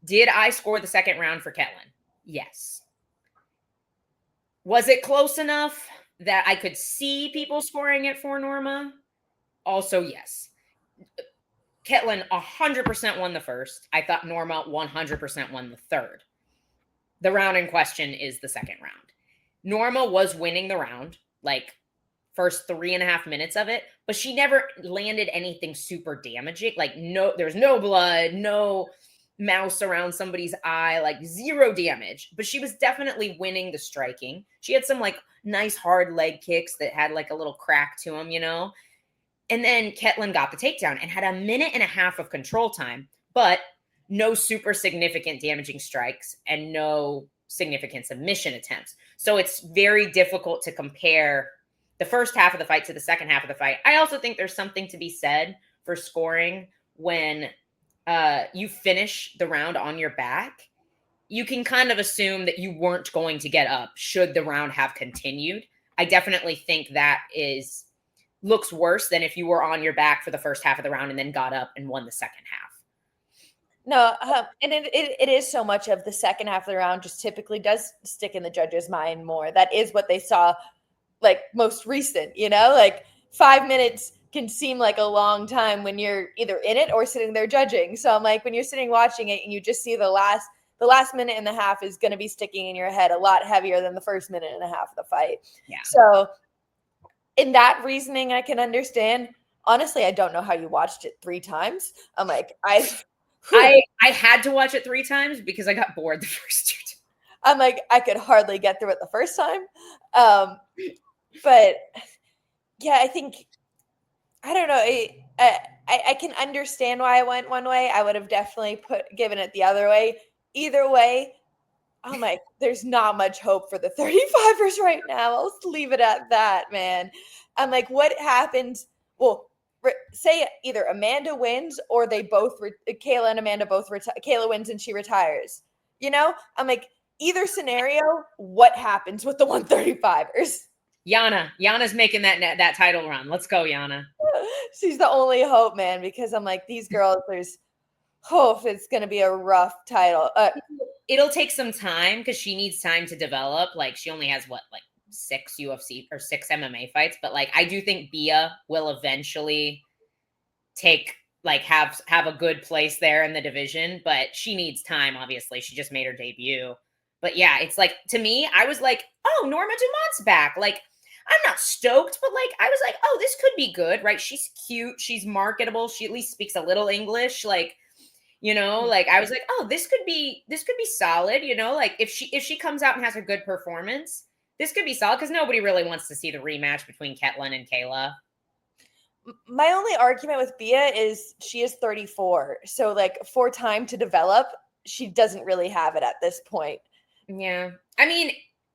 Did I score the second round for Ketlin? Yes. Was it close enough that I could see people scoring it for Norma? Also, yes. Ketlin 100% won the first. I thought Norma 100% won the third. The round in question is the second round. Norma was winning the round, like first 3.5 minutes of it, but she never landed anything super damaging. Like there's no blood, no mouse around somebody's eye, like zero damage, but she was definitely winning the striking. She had some like nice hard leg kicks that had like a little crack to them, And then Ketlin got the takedown and had 1.5 minutes of control time, but no super significant damaging strikes and no significant submission attempts. So it's very difficult to compare the first half of the fight to the second half of the fight. I also think there's something to be said for scoring when you finish the round on your back. You can kind of assume that you weren't going to get up should the round have continued. I definitely think that looks worse than if you were on your back for the first half of the round and then got up and won the second half. No, and it is so much of the second half of the round just typically does stick in the judge's mind more. That is what they saw, like most recent, like 5 minutes can seem like a long time when you're either in it or sitting there judging. So I'm like, when you're sitting watching it and you just see the last 1.5 minutes is going to be sticking in your head a lot heavier than the first 1.5 minutes of the fight. Yeah. So in that reasoning, I can understand. Honestly, I don't know how you watched it 3 times. I'm like, I had to watch it 3 times because I got bored the first 2 times. I'm like, I could hardly get through it the first time. But yeah, I think, I don't know. I can understand why I went one way. I would have definitely given it the other way. Either way, I'm like, there's not much hope for the 35ers right now. I'll just leave it at that, man. I'm like, what happens? Well, say either Amanda wins or they both, Kayla and Amanda both retire. Kayla wins and she retires. I'm like, either scenario, what happens with the 135ers? Yana's making that title run. Let's go, Yana. She's the only hope, man, because I'm like, these girls, there's hope it's going to be a rough title. It'll take some time because she needs time to develop. Like, she only has 6 UFC or 6 MMA fights, but like, I do think Bia will eventually have a good place there in the division, but she needs time. Obviously, she just made her debut. But yeah, it's like, to me, I was like, oh, Norma Dumont's back. Like, I'm not stoked, but like, I was like, oh, this could be good, right? She's cute. She's marketable. She at least speaks a little English. Like, like I was like, oh, this could be solid. Like if she comes out and has a good performance, this could be solid because nobody really wants to see the rematch between Ketlin and Kayla. My only argument with Bia is she is 34. So like for time to develop, she doesn't really have it at this point. Yeah. I mean,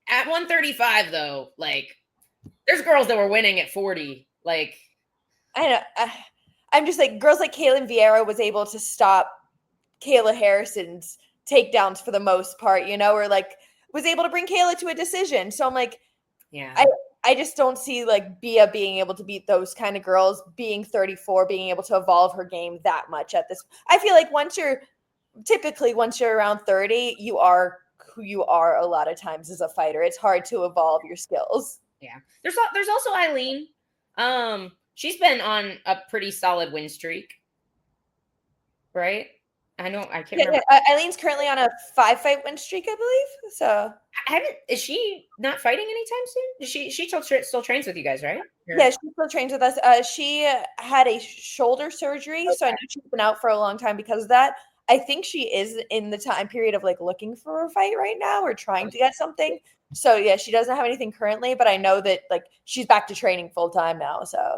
at 135 though, like there's girls that were winning at 40. Like, I know. I'm just like, girls like Kaylin Vieira was able to stop Kayla Harrison's takedowns for the most part, or like was able to bring Kayla to a decision. So I'm like, yeah, I just don't see like Bia being able to beat those kind of girls, being 34, being able to evolve her game that much at this. I feel like once you're around 30, you are who you are a lot of times as a fighter. It's hard to evolve your skills. Yeah. There's also Eileen. She's been on a pretty solid win streak. Right? I can't remember. Eileen's currently on a 5-fight win streak, I believe. So is she not fighting anytime soon? She still trains with you guys, right? Yeah, she still trains with us. She had a shoulder surgery, so I know she's been out for a long time because of that. I think she is in the time period of like looking for a fight right now or trying to get something. So yeah, she doesn't have anything currently, but I know that like she's back to training full time now. So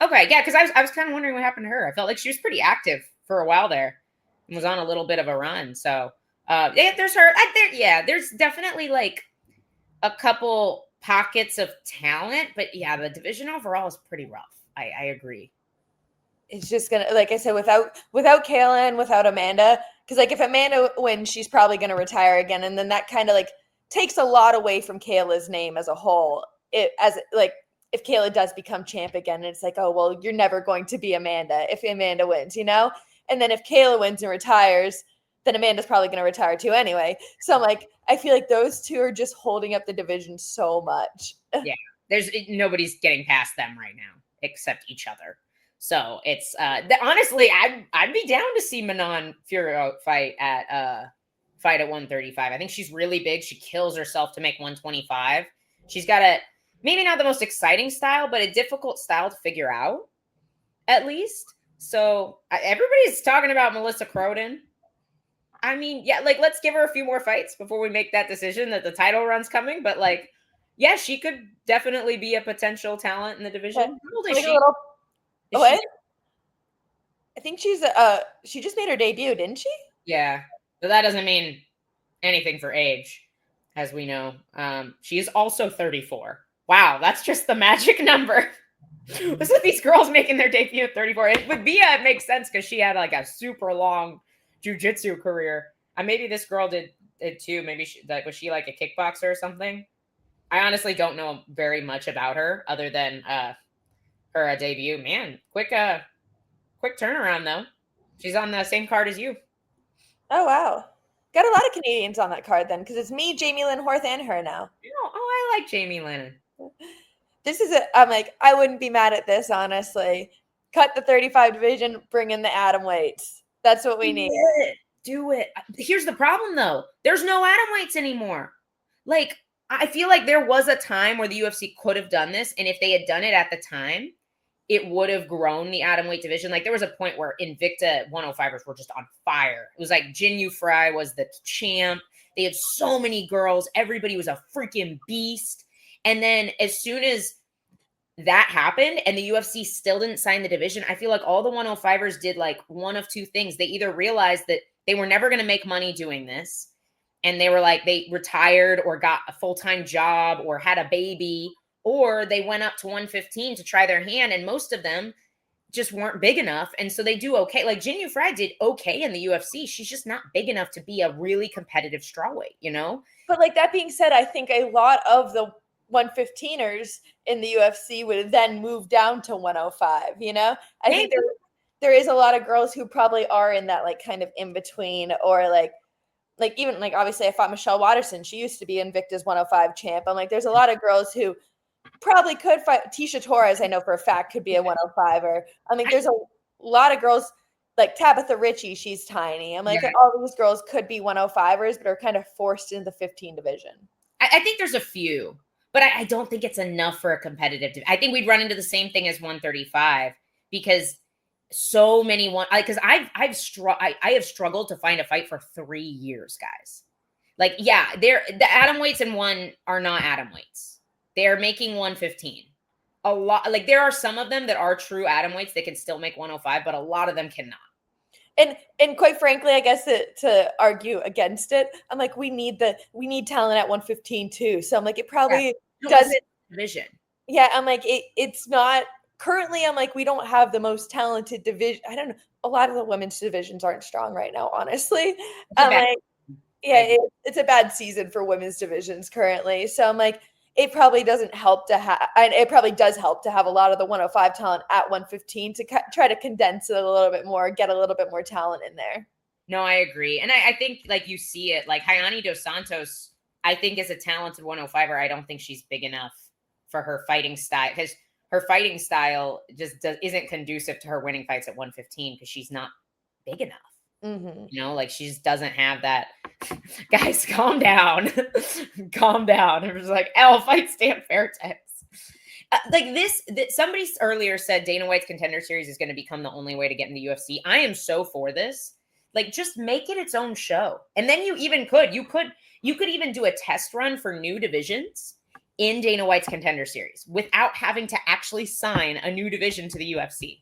okay, yeah, because I was kind of wondering what happened to her. I felt like she was pretty active for a while there and was on a little bit of a run. So there's her. There's definitely like a couple pockets of talent, but yeah, the division overall is pretty rough. I agree. It's just gonna, like I said, without Kayla and without Amanda, because like if Amanda wins, she's probably gonna retire again, and then that kind of like takes a lot away from Kayla's name as a whole. If Kayla does become champ again, it's like, oh well, you're never going to be Amanda if Amanda wins, And then if Kayla wins and retires, then Amanda's probably gonna retire too anyway. So I'm like, I feel like those two are just holding up the division so much. Yeah, nobody's getting past them right now except each other. So it's honestly, I'd be down to see Manon Fiorot fight at 135. I think she's really big. She kills herself to make 125. She's got maybe not the most exciting style, but a difficult style to figure out, at least. So everybody's talking about Melissa Croden. I mean, yeah, like let's give her a few more fights before we make that decision that the title run's coming. But like, yeah, she could definitely be a potential talent in the division. How old is she? What? I think she just made her debut, didn't she? Yeah, but that doesn't mean anything for age, as we know. She is also 34. Wow, that's just the magic number. What's with these girls making their debut at 34? With Bia, it makes sense because she had like a super long jiu-jitsu career. Maybe this girl did it too. Maybe was she like a kickboxer or something? I honestly don't know very much about her other than her debut. Man, quick turnaround though. She's on the same card as you. Oh wow, got a lot of Canadians on that card then, because it's me, Jamie Lynn Horth, and her now. I like Jamie Lynn. I'm like, I wouldn't be mad at this, honestly. Cut the 35 division, bring in the atom weights. That's what we need. Do it. Here's the problem though. There's no atom weights anymore. Like, I feel like there was a time where the UFC could have done this, and if they had done it at the time, it would have grown the atomweight division. Like there was a point where Invicta 105ers were just on fire. It was like Jin Yu Fry was the champ. They had so many girls. Everybody was a freaking beast. And then as soon as that happened and the UFC still didn't sign the division, I feel like all the 105ers did like one of two things. They either realized that they were never going to make money doing this, and they were like, they retired or got a full-time job or had a baby, or they went up to 115 to try their hand, and most of them just weren't big enough. And so they do okay. Like Jin Yu Fry did okay in the UFC. She's just not big enough to be a really competitive strawweight, you know? But like that being said, I think a lot of the 115ers in the UFC would then move down to 105, you know? I think there is a lot of girls who probably are in that like kind of in between, or like even like obviously I fought Michelle Watterson. She used to be Invicta's 105 champ. I'm like, there's a lot of girls who probably could fight. Tisha Torres, I know for a fact, could be a 105er. I mean, there's a lot of girls like Tabitha Ritchie. She's tiny. I'm like, all these girls could be 105ers, but are kind of forced into the 15 division. I think there's a few, but I don't think it's enough for a competitive. I think we'd run into the same thing as 135 because so many because I have struggled to find a fight for 3 years, guys. Like, yeah, the atom weights in one are not atom weights. They're making 115. A lot, like there are some of them that are true atom weights. They can still make 105, but a lot of them cannot. And quite frankly, I guess to argue against it, I'm like, we need talent at 115 too. So I'm like, it probably doesn't division. Yeah, I'm like, it's not currently. I'm like, we don't have the most talented division. I don't know. A lot of the women's divisions aren't strong right now, honestly. I'm like, yeah, it's a bad season for women's divisions currently. So I'm like, it probably doesn't help to have, and it probably does help to have a lot of the 105 talent at 115 to try to condense it a little bit more, get a little bit more talent in there. No, I agree. And I think like you see it, like Hayani Dos Santos, I think is a talented 105er. I don't think she's big enough for her fighting style, because her fighting style just isn't conducive to her winning fights at 115 because she's not big enough. Mm-hmm. You know, like she just doesn't have that. Guys, calm down. Calm down. It was like, Elle fight Stan Fairtex. Like this, somebody earlier said Dana White's Contender Series is going to become the only way to get in the UFC. I am so for this. Like, just make it its own show. And then you could even do a test run for new divisions in Dana White's Contender Series without having to actually sign a new division to the UFC.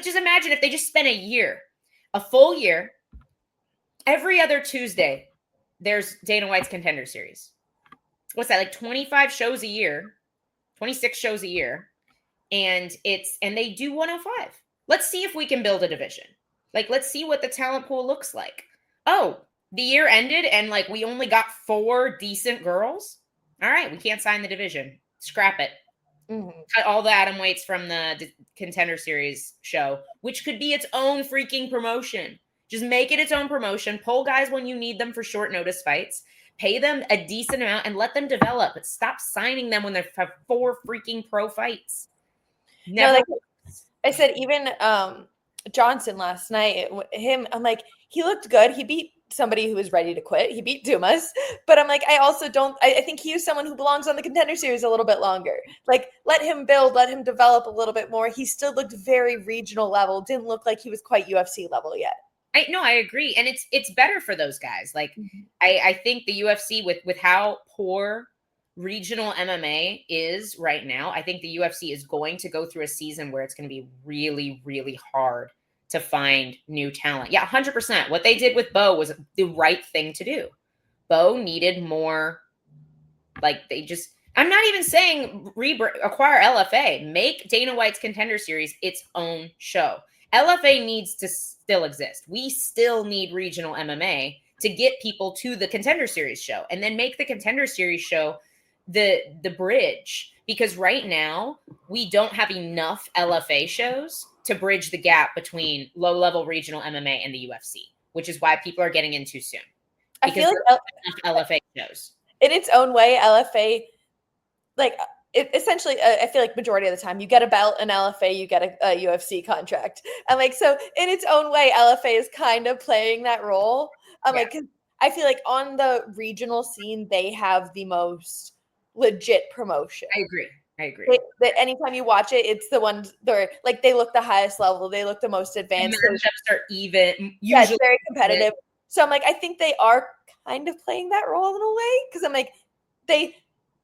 Just imagine if they just spent a full year, every other Tuesday, there's Dana White's Contender Series. What's that, like 25 shows a year, 26 shows a year, and they do 105. Let's see if we can build a division. Like, let's see what the talent pool looks like. Oh, the year ended and like we only got 4 decent girls. All right, we can't sign the division. Scrap it. Mm-hmm. Cut all the atom weights from the Contender Series show, which could be its own freaking promotion. Just make it its own promotion. Pull guys when you need them for short notice fights. Pay them a decent amount and let them develop. But stop signing them when they have 4 freaking pro fights. Never. No, I said even Johnson last night, I'm like, he looked good. He beat somebody who was ready to quit. He beat Dumas. But I'm like, I also don't, I think he is someone who belongs on the Contender Series a little bit longer. Like, let him build, let him develop a little bit more. He still looked very regional level. Didn't look like he was quite UFC level yet. I agree. And it's better for those guys. Like, I think the UFC with how poor regional MMA is right now, I think the UFC is going to go through a season where it's going to be really, really hard to find new talent. Yeah, 100%. What they did with Bo was the right thing to do. Bo needed more, like I'm not even saying acquire LFA. Make Dana White's Contender Series its own show. LFA needs to still exist. We still need regional MMA to get people to the Contender Series show, and then make the Contender Series show the bridge, because right now we don't have enough LFA shows to bridge the gap between low-level regional MMA and the UFC, which is why people are getting in too soon. I feel like LFA shows in its own way, LFA, like essentially, I feel like majority of the time you get a belt in LFA, you get a UFC contract. And like, so in its own way, LFA is kind of playing that role. Like, 'cause I feel like on the regional scene, they have the most legit promotion. I agree. Anytime you watch it, it's the ones they're like, they look the highest level, they look the most advanced. The matchups are even. Yeah, it's very competitive. So I'm like, I think they are kind of playing that role in a way, because I'm like,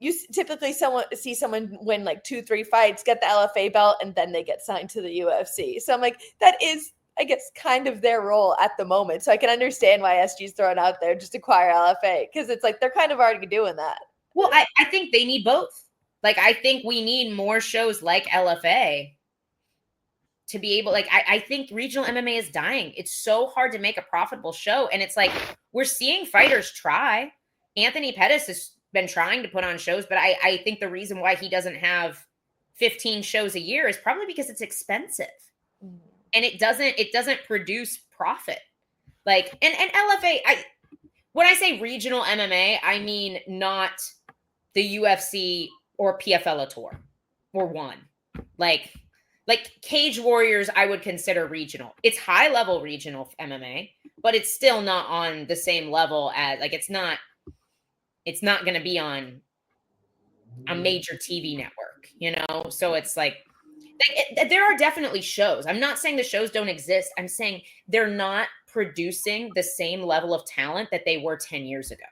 you typically see someone win like 2-3 fights, get the LFA belt, and then they get signed to the UFC. So I'm like, that is, I guess, kind of their role at the moment. So I can understand why SG's thrown out there, just acquire LFA, because it's like they're kind of already doing that. Well, I think they need both. Like, I think we need more shows like LFA to be able, like, I think regional MMA is dying. It's so hard to make a profitable show. And it's like, we're seeing fighters try. Anthony Pettis has been trying to put on shows, but I think the reason why he doesn't have 15 shows a year is probably because it's expensive. And it doesn't produce profit. Like, and LFA, when I say regional MMA, I mean not the UFC or PFL Tour or one. Like Cage Warriors, I would consider regional. It's high level regional MMA, but it's still not on the same level as, like, it's not going to be on a major TV network, you know? So it's like, there are definitely shows. I'm not saying the shows don't exist. I'm saying they're not producing the same level of talent that they were 10 years ago.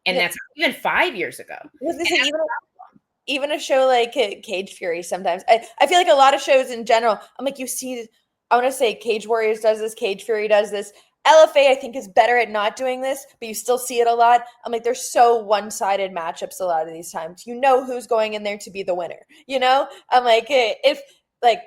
And that's even 5 years ago. Even a show like Cage Fury, sometimes I feel like a lot of shows in general, I'm like, you see, I want to say Cage Warriors does this, Cage Fury does this. LFA, I think, is better at not doing this, but you still see it a lot. I'm like, there's so one-sided matchups a lot of these times. You know who's going in there to be the winner, you know? I'm like, if, like,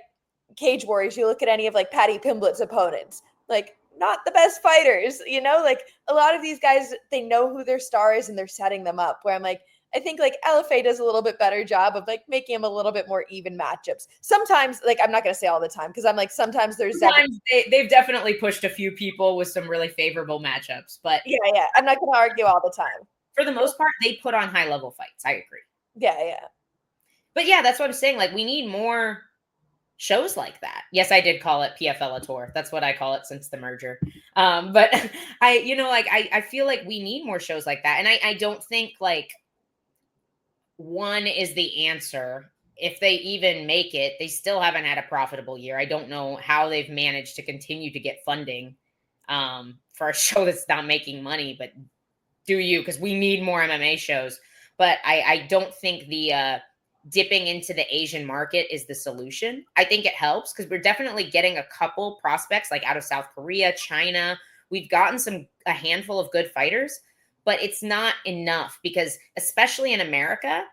Cage Warriors, you look at any of, like, Patty Pimblett's opponents, like, not the best fighters, you know? Like, a lot of these guys, they know who their star is, and they're setting them up, where I'm like, I think like LFA does a little bit better job of like making them a little bit more even matchups. Sometimes, like, I'm not going to say all the time, because I'm like, sometimes they've definitely pushed a few people with some really favorable matchups, but yeah, I'm not going to argue all the time. For the most part, they put on high level fights. I agree. Yeah. But yeah, that's what I'm saying. Like, we need more shows like that. Yes, I did call it PFL Tour. That's what I call it since the merger. But I feel like we need more shows like that. And I don't think like one is the answer. If they even make it, they still haven't had a profitable year. I don't know how they've managed to continue to get funding for a show that's not making money, but do you, because we need more MMA shows. But I don't think the dipping into the Asian market is the solution. I think it helps because we're definitely getting a couple prospects like out of South Korea, China. We've gotten a handful of good fighters, but it's not enough because especially in America,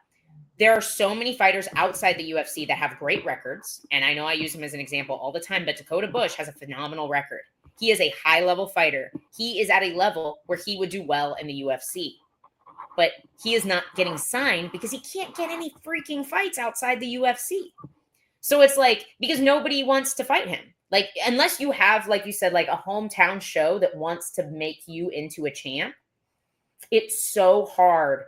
there are so many fighters outside the UFC that have great records. And I know I use him as an example all the time, but Dakota Bush has a phenomenal record. He is a high-level fighter. He is at a level where he would do well in the UFC. But he is not getting signed because he can't get any freaking fights outside the UFC. So it's like, because nobody wants to fight him. Like, unless you have, like you said, like a hometown show that wants to make you into a champ, it's so hard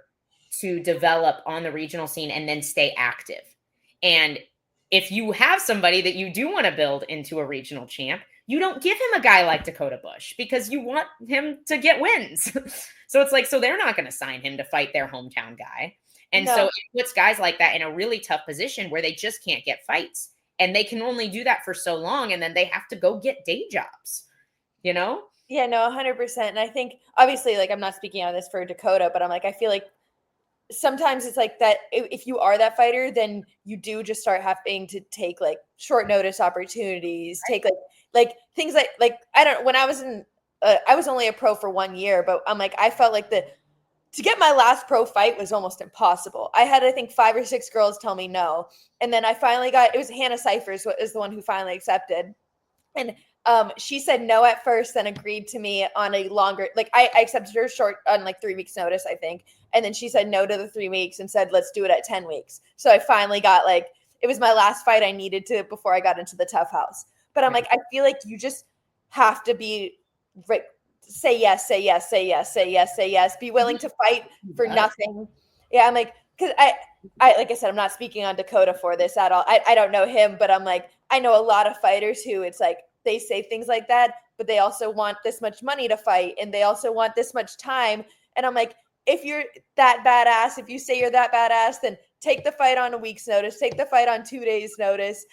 to develop on the regional scene and then stay active. And if you have somebody that you do want to build into a regional champ, you don't give him a guy like Dakota Bush because you want him to get wins. So it's like, so they're not going to sign him to fight their hometown guy. And so it puts guys like that in a really tough position where they just can't get fights. And they can only do that for so long. And then they have to go get day jobs, you know? Yeah, no, 100%. And I think, obviously, like, I'm not speaking on this for Dakota, but I'm like, I feel like sometimes it's like that. If you are that fighter, then you do just start having to take like short notice opportunities, take like things like I don't, when I was in, I was only a pro for 1 year, but I'm like, I felt like to get my last pro fight was almost impossible. I had, I think, 5 or 6 girls tell me no. And then I finally got, it was Hannah Cyphers is the one who finally accepted. And she said no at first, then agreed to me on a longer, like I accepted her short on like 3 weeks notice, I think. And then she said no to the 3 weeks and said, let's do it at 10 weeks. So I finally got like, it was my last fight I needed to before I got into the tough house. But I'm like, I feel like you just have to be right. Say yes, say yes, say yes, say yes, say yes. Be willing to fight for nothing. Yeah, I'm like, because I like I said, I'm not speaking on Dakota for this at all. I don't know him, but I'm like, I know a lot of fighters who it's like they say things like that, but they also want this much money to fight and they also want this much time. And I'm like, if you're that badass, if you say you're that badass, then take the fight on a week's notice, take the fight on 2 days' notice,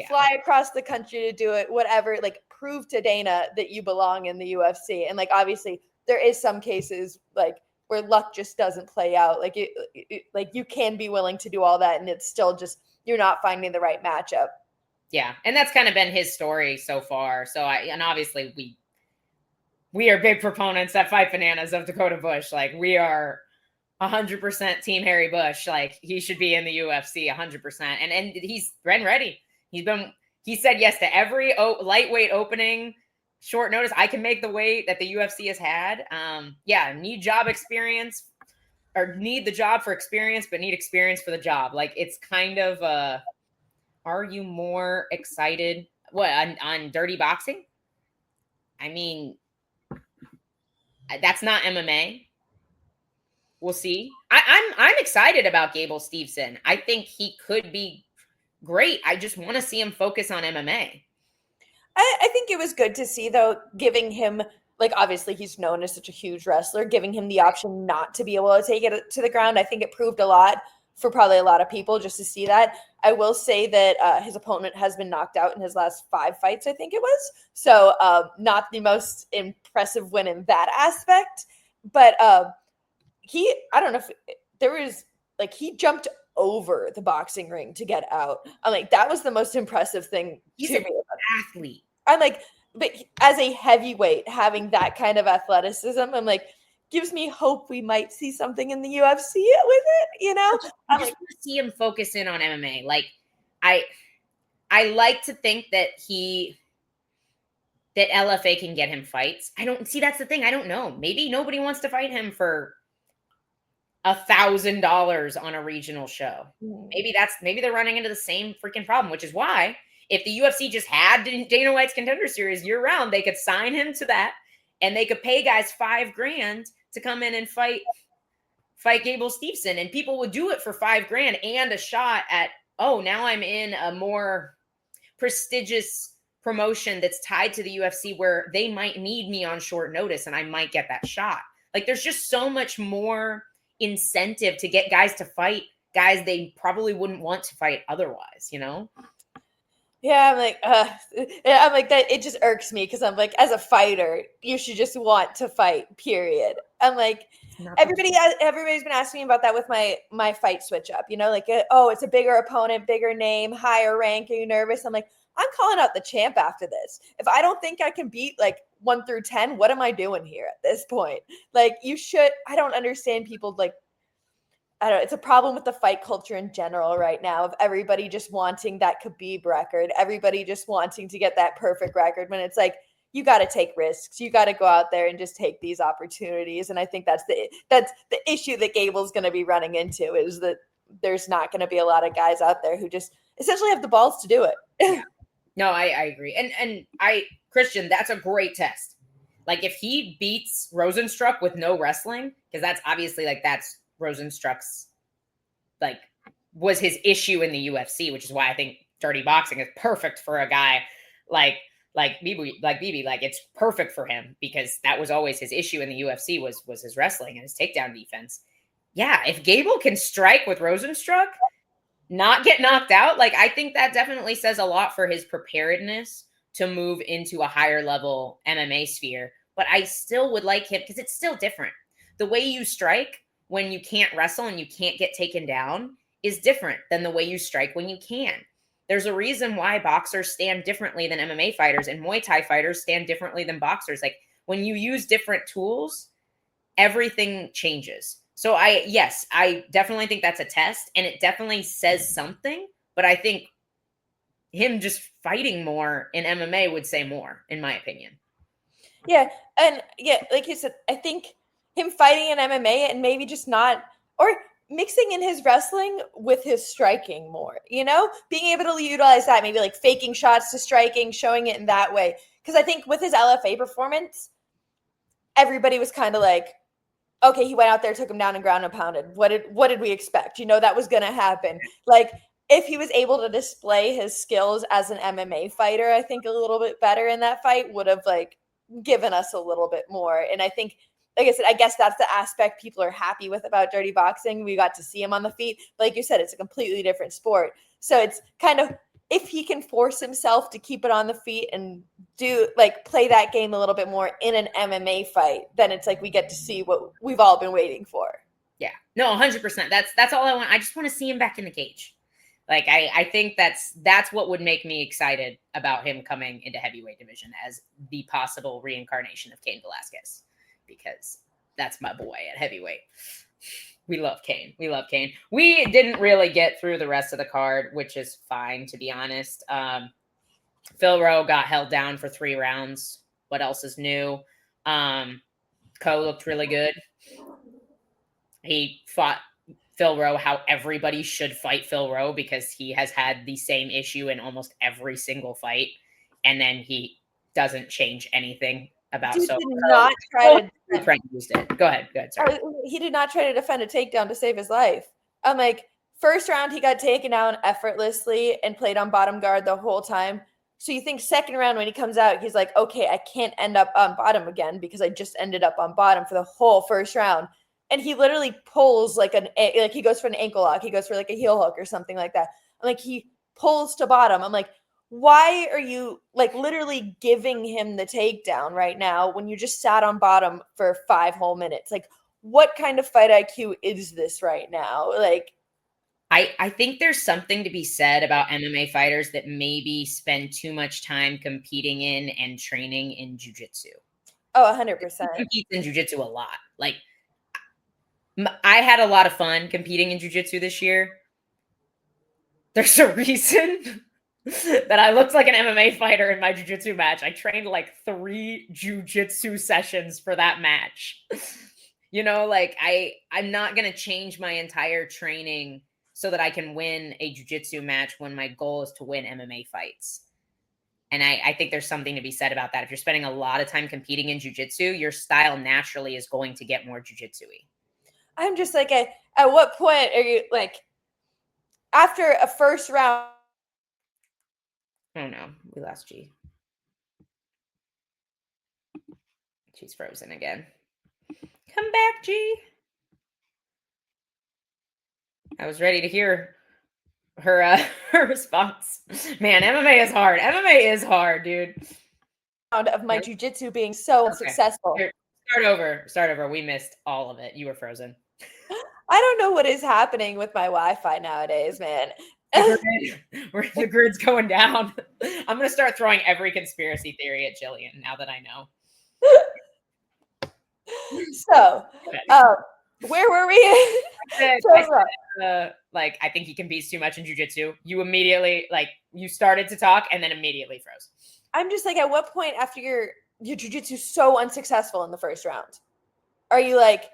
fly across the country to do it, whatever, like prove to Dana that you belong in the UFC. And like, obviously there is some cases like where luck just doesn't play out. Like like you can be willing to do all that and it's still just, you're not finding the right matchup. Yeah. And that's kind of been his story so far. So and obviously we are big proponents at Fight Bananas of Dakota Bush. Like we are 100% team Harry Bush. Like he should be in the UFC 100%. And he's been ready. He said yes to every lightweight opening, short notice. I can make the weight that the UFC has had. Need job experience or need the job for experience, but need experience for the job. Like it's kind of are you more excited on dirty boxing? I mean, that's not MMA. We'll see. I'm excited about Gable Steveson. I think he could be great. I just want to see him focus on MMA. I think it was good to see, though, giving him, like, obviously he's known as such a huge wrestler, giving him the option not to be able to take it to the ground. I think it proved a lot for probably a lot of people just to see that. I will say that his opponent has been knocked out in his last 5 fights, I think it was. So not the most impressive win in that aspect. But I don't know if there was, like, he jumped over the boxing ring to get out. I'm like, that was the most impressive thing He's to an me. athlete. I'm like, but as a heavyweight, having that kind of athleticism, I'm like, gives me hope we might see something in the UFC with it, you know? I just want to see him focus in on MMA. Like, I like to think that that LFA can get him fights. I don't see, that's the thing. I don't know. Maybe nobody wants to fight him for $1,000 on a regional show. Maybe they're running into the same freaking problem, which is why if the UFC just had Dana White's Contender Series year round, they could sign him to that and they could pay guys $5,000 to come in and fight Gable Steveson, and people would do it for $5,000 and a shot at, oh, now I'm in a more prestigious promotion that's tied to the UFC where they might need me on short notice and I might get that shot. Like there's just so much more incentive to get guys to fight guys they probably wouldn't want to fight otherwise, you know? Yeah, I'm like that. It just irks me because I'm like, as a fighter, you should just want to fight. Period. I'm like, everybody's been asking me about that with my fight switch up. You know, like, oh, it's a bigger opponent, bigger name, higher rank. Are you nervous? I'm like, I'm calling out the champ after this. If I don't think I can beat like 1 through 10, what am I doing here at this point? Like, you should. I don't understand people like. I don't know. It's a problem with the fight culture in general right now of everybody just wanting that Khabib record, everybody just wanting to get that perfect record when it's like, you got to take risks. You got to go out there and just take these opportunities. And I think that's the issue that Gable's going to be running into is that there's not going to be a lot of guys out there who just essentially have the balls to do it. Yeah. No, I agree. And Christian, that's a great test. Like if he beats Rosenstruck with no wrestling, because that's obviously like Rosenstruck's like was his issue in the UFC, which is why I think dirty boxing is perfect for a guy like BB. Like it's perfect for him because that was always his issue in the UFC was his wrestling and his takedown defense. Yeah, if Gable can strike with Rosenstruck, not get knocked out, like I think that definitely says a lot for his preparedness to move into a higher level MMA sphere. But I still would like him because it's still different. The way you strike when you can't wrestle and you can't get taken down is different than the way you strike when you can. There's a reason why boxers stand differently than MMA fighters and Muay Thai fighters stand differently than boxers. Like when you use different tools, everything changes. So I definitely think that's a test and it definitely says something, but I think him just fighting more in MMA would say more, in my opinion. Yeah. And yeah, like you said, I think him fighting in MMA and maybe just not, or mixing in his wrestling with his striking more, being able to utilize that, maybe like faking shots to striking, showing it in that way. Because I think with his LFA performance, everybody was kind of like, okay, he went out there, took him down and ground and pounded. What did we expect? That was going to happen. Like if he was able to display his skills as an MMA fighter, I think a little bit better in that fight would have like given us a little bit more. And I think, like I said, I guess that's the aspect people are happy with about dirty boxing. We got to see him on the feet. But like you said, it's a completely different sport. So it's kind of, if he can force himself to keep it on the feet and do like play that game a little bit more in an MMA fight, then it's like we get to see what we've all been waiting for. Yeah, no, 100%. That's all I want. I just want to see him back in the cage. Like I think that's what would make me excited about him coming into heavyweight division as the possible reincarnation of Cain Velasquez, because that's my boy at heavyweight. We love Cain. We didn't really get through the rest of the card, which is fine, to be honest. Phil Rowe got held down for 3 rounds. What else is new? Ko looked really good. He fought Phil Rowe how everybody should fight Phil Rowe because he has had the same issue in almost every single fight. And then he doesn't change anything about Dude so did not try to used it. Go ahead. Sorry. He did not try to defend a takedown to save his life. I'm like, first round he got taken down effortlessly and played on bottom guard the whole time. So you think second round when he comes out, he's like, okay, I can't end up on bottom again because I just ended up on bottom for the whole first round. And he literally pulls like he goes for an ankle lock. He goes for like a heel hook or something like that. I'm like, he pulls to bottom. I'm like, why are you like literally giving him the takedown right now when you just sat on bottom for 5 whole minutes? Like, what kind of fight IQ is this right now? Like, I think there's something to be said about MMA fighters that maybe spend too much time competing in and training in jiu-jitsu. Oh, 100%. Competes in jiu-jitsu a lot. Like, I had a lot of fun competing in jiu-jitsu this year. There's a reason that I looked like an MMA fighter in my jiu-jitsu match. I trained like 3 jiu-jitsu sessions for that match. Like I'm not going to change my entire training so that I can win a jiu-jitsu match when my goal is to win MMA fights. And I think there's something to be said about that. If you're spending a lot of time competing in jiu-jitsu, your style naturally is going to get more jiu-jitsu-y. I'm just like, at what point are you like, after a first round? Oh no, we lost G. She's frozen again. Come back, G. I was ready to hear her response. Man, MMA is hard. MMA is hard, dude. Of my jiu-jitsu being so successful. Here, start over. We missed all of it. You were frozen. I don't know what is happening with my Wi-Fi nowadays, man. The grid's going down. I'm going to start throwing every conspiracy theory at Gillian now that I know. So, where were we? I think he competes too much in jiu-jitsu. You immediately, you started to talk and then immediately froze. I'm just like, at what point after your jiu-jitsu so unsuccessful in the first round, are you like,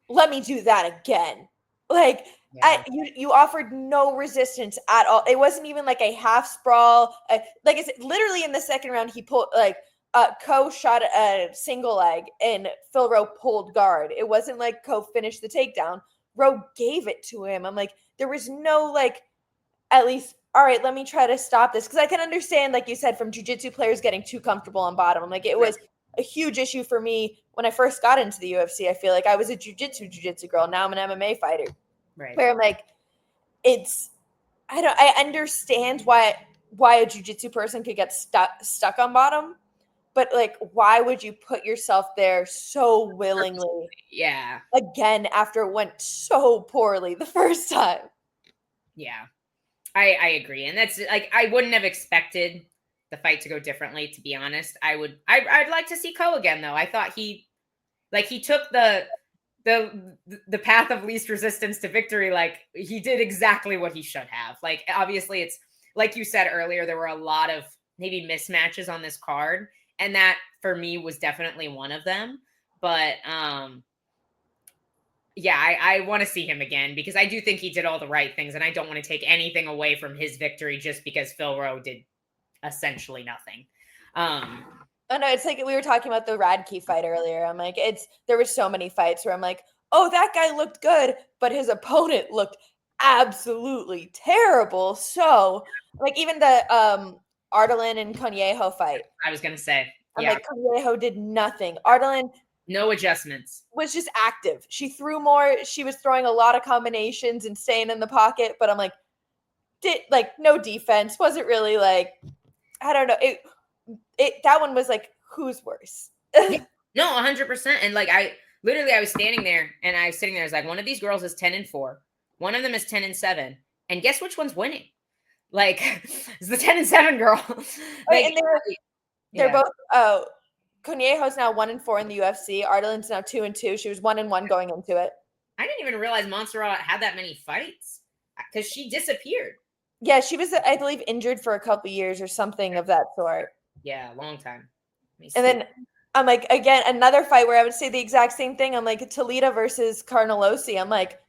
let me do that again? Like, yeah. You offered no resistance at all. It wasn't even like a half sprawl. Like I said, literally in the second round, he pulled Ko shot a single leg and Phil Rowe pulled guard. It wasn't like Ko finished the takedown. Rowe gave it to him. I'm like, there was no at least, all right, let me try to stop this. Because I can understand, like you said, from jiu-jitsu players getting too comfortable on bottom. Like, it was a huge issue for me when I first got into the UFC. I feel like I was a jiu-jitsu girl. Now I'm an MMA fighter. Right. Where I'm like, I understand why a jiu-jitsu person could get stuck on bottom, but like, why would you put yourself there so willingly? Yeah. Again, after it went so poorly the first time. Yeah. I agree. And that's like, I wouldn't have expected the fight to go differently, to be honest. I'd like to see Ko again, though. I thought he took the path of least resistance to victory. Like, he did exactly what he should have. Like, obviously, it's like you said earlier, there were a lot of maybe mismatches on this card, and that for me was definitely one of them. But yeah, I want to see him again, because I do think he did all the right things, and I don't want to take anything away from his victory just because Phil Rowe did essentially nothing. I know, it's like we were talking about the Radke fight earlier. I'm like, there were so many fights where I'm like, oh, that guy looked good, but his opponent looked absolutely terrible. So, like, even the Artelin and Conejo fight. I was gonna say, I'm like, Conejo did nothing. Artelin, no adjustments. Was just active. She threw more. She was throwing a lot of combinations and staying in the pocket. But I'm like, no defense. Wasn't really like, I don't know. That one was like, who's worse? Yeah. No, 100%. And like, I was standing there, and I was sitting there. I was like, one of these girls is 10-4. One of them is 10-7. And guess which one's winning? Like, it's the 10-7 girl. Like, and they're both. Conejo's now 1-4 in the UFC. Artelin's now 2-2. She was 1-1 going into it. I didn't even realize Montserrat had that many fights, because she disappeared. Yeah, she was, I believe, injured for a couple years or something of that sort. Yeah, long time. And then I'm like, again, another fight where I would say the exact same thing. I'm like, Toledo versus Carnelossi. I'm like,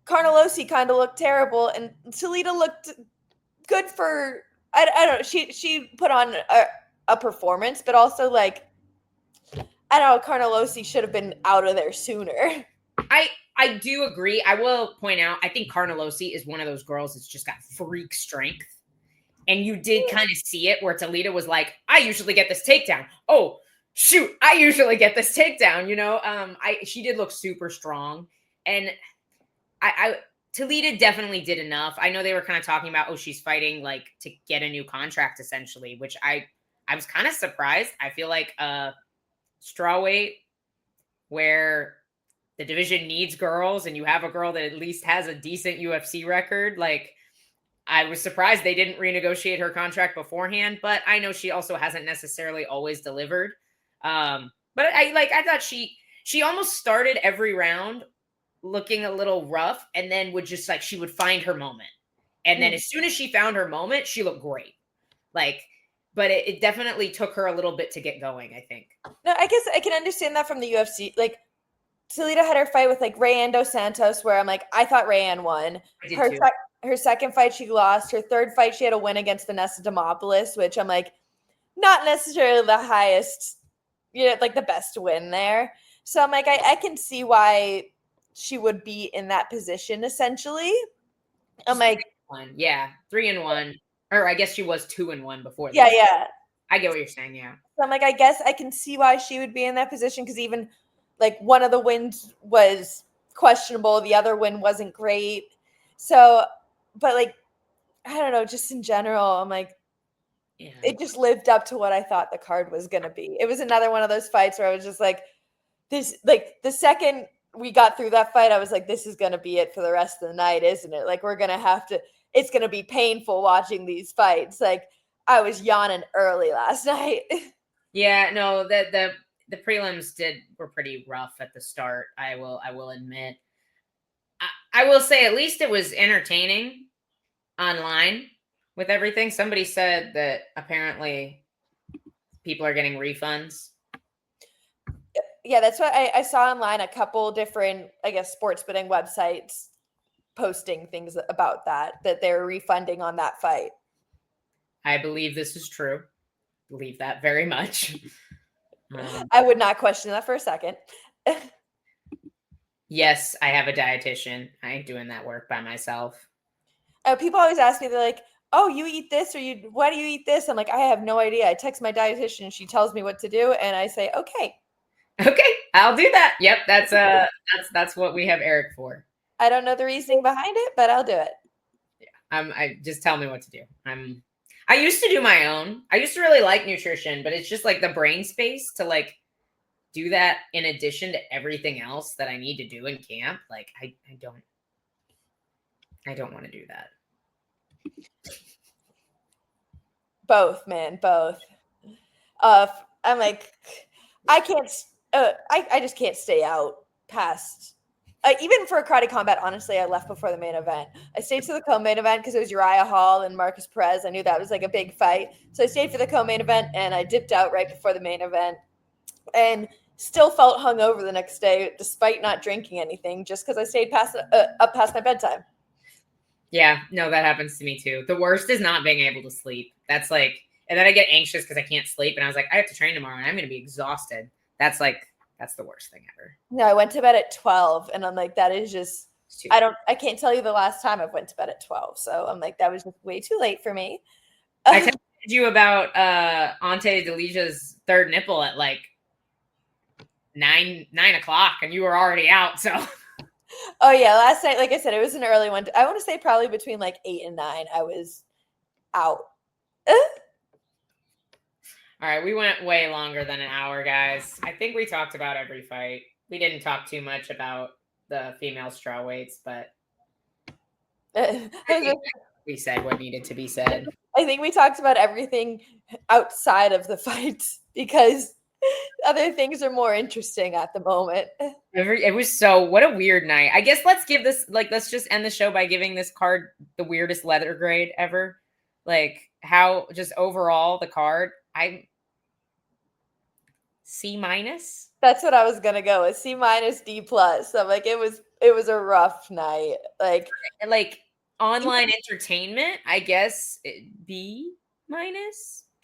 Carnelossi kind of looked terrible, and Toledo looked good for, I don't know. She put on a performance, but also like, I don't know, Carnelossi should have been out of there sooner. I do agree. I will point out, I think Carnelossi is one of those girls that's just got freak strength. And you did kind of see it where Toledo was like, I usually get this takedown. Oh, shoot, I usually get this takedown. You know, she did look super strong. And Toledo definitely did enough. I know they were kind of talking about, she's fighting like to get a new contract essentially, which I was kind of surprised. I feel like strawweight, where the division needs girls and you have a girl that at least has a decent UFC record, like, I was surprised they didn't renegotiate her contract beforehand, but I know she also hasn't necessarily always delivered. But I thought she almost started every round looking a little rough, and then would just like, she would find her moment. And then as soon as she found her moment, she looked great. Like, but it definitely took her a little bit to get going, I think. No, I guess I can understand that from the UFC. Like, Toledo had her fight with like Rayanne Dos Santos, where I'm like, I thought Rayanne won. Her second fight, she lost. Her third fight, she had a win against Vanessa Demopoulos, which I'm like, not necessarily the highest, like the best win there. So I'm like, I can see why she would be in that position, essentially. I'm like, 3-1. Or I guess she was 2-1 before. Yeah, yeah. I get what you're saying, yeah. So I'm like, I guess I can see why she would be in that position, because even like one of the wins was questionable. The other win wasn't great. So, but like, I don't know, just in general, I'm like, it just lived up to what I thought the card was going to be. It was another one of those fights where I was just like, this, like the second we got through that fight, I was like, this is going to be it for the rest of the night, isn't it? Like, we're going to have to, it's going to be painful watching these fights. Like, I was yawning early last night. Yeah, no, the prelims were pretty rough at the start. I will admit. I will say at least it was entertaining online with everything. Somebody said that apparently people are getting refunds. Yeah, that's what I saw online. A couple different, I guess, sports betting websites posting things about that they're refunding on that fight. I believe this is true. Believe that very much. I would not question that for a second. Yes, I have a dietitian. I ain't doing that work by myself. People always ask me, they're like, oh, you eat this, or why do you eat this? I'm like, I have no idea. I text my dietitian and she tells me what to do, and I say, okay. Okay, I'll do that. Yep, that's what we have Eric for. I don't know the reasoning behind it, but I'll do it. Yeah, I just tell me what to do. I used to do my own. I used to really like nutrition, but it's just like the brain space to like do that in addition to everything else that I need to do in camp. Like I don't want to do that. Both, man, both. I'm like, I can't. I just can't stay out past. Even for a karate combat, honestly, I left before the main event. I stayed to the co-main event because it was Uriah Hall and Marcus Perez. I knew that was like a big fight, so I stayed for the co-main event, and I dipped out right before the main event, and still felt hungover the next day, despite not drinking anything, just because I stayed up past my bedtime. Yeah, no, that happens to me too. The worst is not being able to sleep. That's like, and then I get anxious because I can't sleep, and I was like, I have to train tomorrow, and I'm going to be exhausted. That's the worst thing ever. No, I went to bed at 12, and I'm like, that is just, I can't tell you the last time I've went to bed at 12. So I'm like, that was just way too late for me. I texted you about Ante Delicia's third nipple at like 9 o'clock, and you were already out. So. Oh yeah, last night, like I said, it was an early one. I want to say probably between like 8 and 9. I was out. All right, we went way longer than an hour, guys. I think we talked about every fight. We didn't talk too much about the female strawweights, but I think we said what needed to be said. I think we talked about everything outside of the fights because other things are more interesting at the moment. It was what a weird night. I guess let's just end the show by giving this card the weirdest leather grade ever. Like how just overall the card, C-. That's what I was gonna go with. C-, D+. I'm like, it was a rough night. Like online entertainment, I guess B-,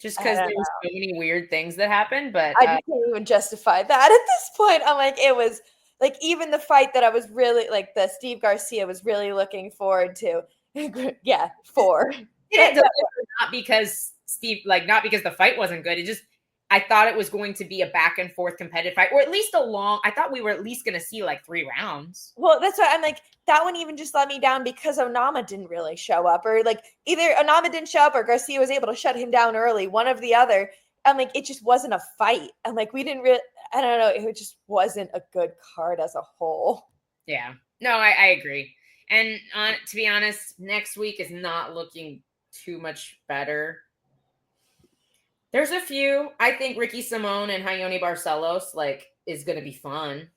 just because there was so many weird things that happened. But I just can't even justify that at this point. I'm like, it was like even the fight that I was really like the Steve Garcia was really looking forward to. Yeah, 4. Not because the fight wasn't good. It just I thought it was going to be a back and forth competitive fight, or at least I thought we were at least going to see like 3 rounds. Well, that's why I'm like, that one even just let me down because Onama didn't really show up, or like either Onama didn't show up or Garcia was able to shut him down early, one of the other. I'm like, it just wasn't a fight. I'm like, we didn't really, I don't know. It just wasn't a good card as a whole. Yeah, no, I agree. And to be honest, next week is not looking too much better. There's a few. I think Ricky Simone and Hayoni Barcelos is going to be fun.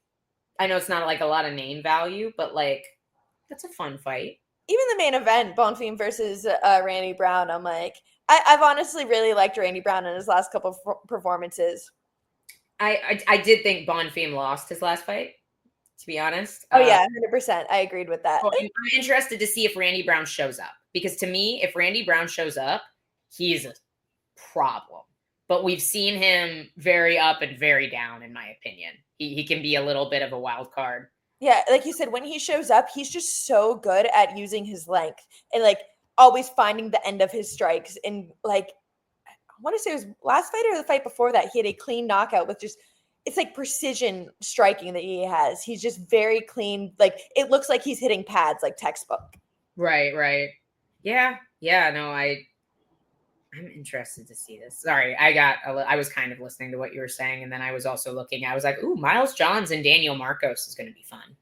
I know it's not like a lot of name value, but that's a fun fight. Even the main event, Bonfim versus Randy Brown, I'm like, I've honestly really liked Randy Brown in his last couple of performances. I did think Bonfim lost his last fight, to be honest. Oh, yeah, 100%. I agreed with that. So I'm interested to see if Randy Brown shows up. Because to me, if Randy Brown shows up, he's a problem. But we've seen him very up and very down, in my opinion. He can be a little bit of a wild card. Yeah, like you said, when he shows up, he's just so good at using his length and always finding the end of his strikes. And I want to say it was last fight or the fight before that, he had a clean knockout with just, it's like precision striking that he has. He's just very clean. It looks like he's hitting pads like textbook. Right. Yeah. No, I'm interested to see this. Sorry, I was kind of listening to what you were saying, and then I was also looking. I was like, ooh, Miles Johns and Daniel Marcos is going to be fun.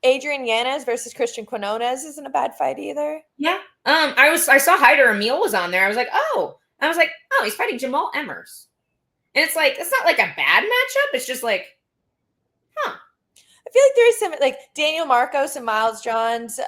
Adrian Yanez versus Christian Quinones isn't a bad fight either. Yeah. I saw Hyder Emil was on there. I was like, oh, he's fighting Jamal Emmers. And it's not like a bad matchup. It's just like, huh. I feel like there is some Daniel Marcos and Miles Johns,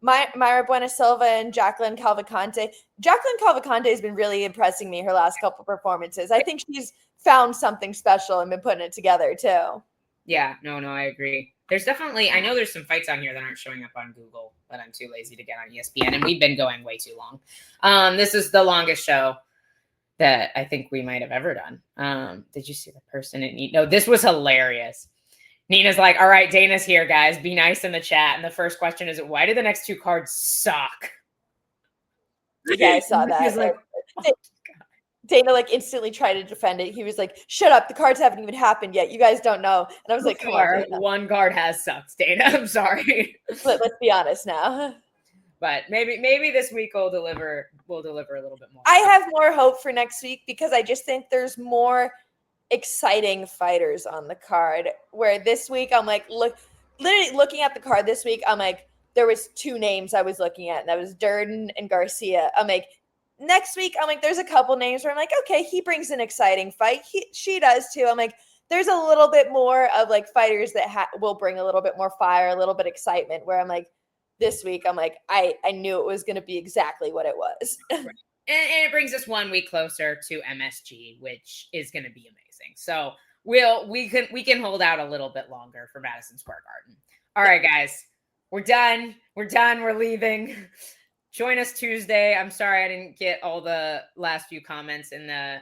Mayra Buenasilva and Jacqueline Calvacante. Jacqueline Calvacante has been really impressing me her last couple performances. I think she's found something special and been putting it together too. Yeah, no, I agree. There's definitely, I know there's some fights on here that aren't showing up on Google, but I'm too lazy to get on ESPN, and we've been going way too long. This is the longest show that I think we might have ever done. Did you see the person No, this was hilarious. Nina's like, all right, Dana's here, guys. Be nice in the chat. And the first question is, why do the next 2 cards suck? Yeah, I saw that. He was like, Dana like instantly tried to defend it. He was like, "Shut up! The cards haven't even happened yet. You guys don't know." And I was like, "Come on, Dana. One card has sucked, Dana. I'm sorry. Let's be honest now." But maybe this week we'll deliver a little bit more. I have more hope for next week because I just think there's more exciting fighters on the card. Where this week I'm like, literally looking at the card this week, I'm like, there was 2 names I was looking at, and that was Durden and Garcia. I'm like, next week, I'm like, there's a couple names where I'm like, okay, he brings an exciting fight. She does too. I'm like, there's a little bit more of like fighters that will bring a little bit more fire, a little bit excitement. Where I'm like, this week, I'm like, I knew it was going to be exactly what it was. Right. And it brings us 1 week closer to MSG, which is going to be amazing. So we can hold out a little bit longer for Madison Square Garden. All right, guys, we're done. We're leaving. Join us Tuesday. I'm sorry I didn't get all the last few comments in the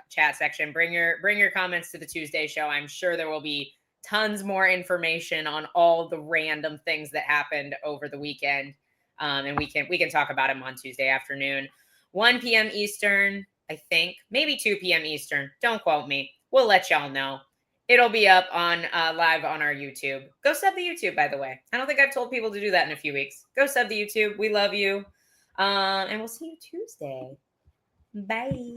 chat section. Bring your comments to the Tuesday show. I'm sure there will be tons more information on all the random things that happened over the weekend. And we can talk about them on Tuesday afternoon, 1 p.m. Eastern, I think, maybe 2 p.m. Eastern. Don't quote me. We'll let y'all know. It'll be up on live on our YouTube. Go sub the YouTube, by the way. I don't think I've told people to do that in a few weeks. Go sub the YouTube. We love you. And we'll see you Tuesday. Bye.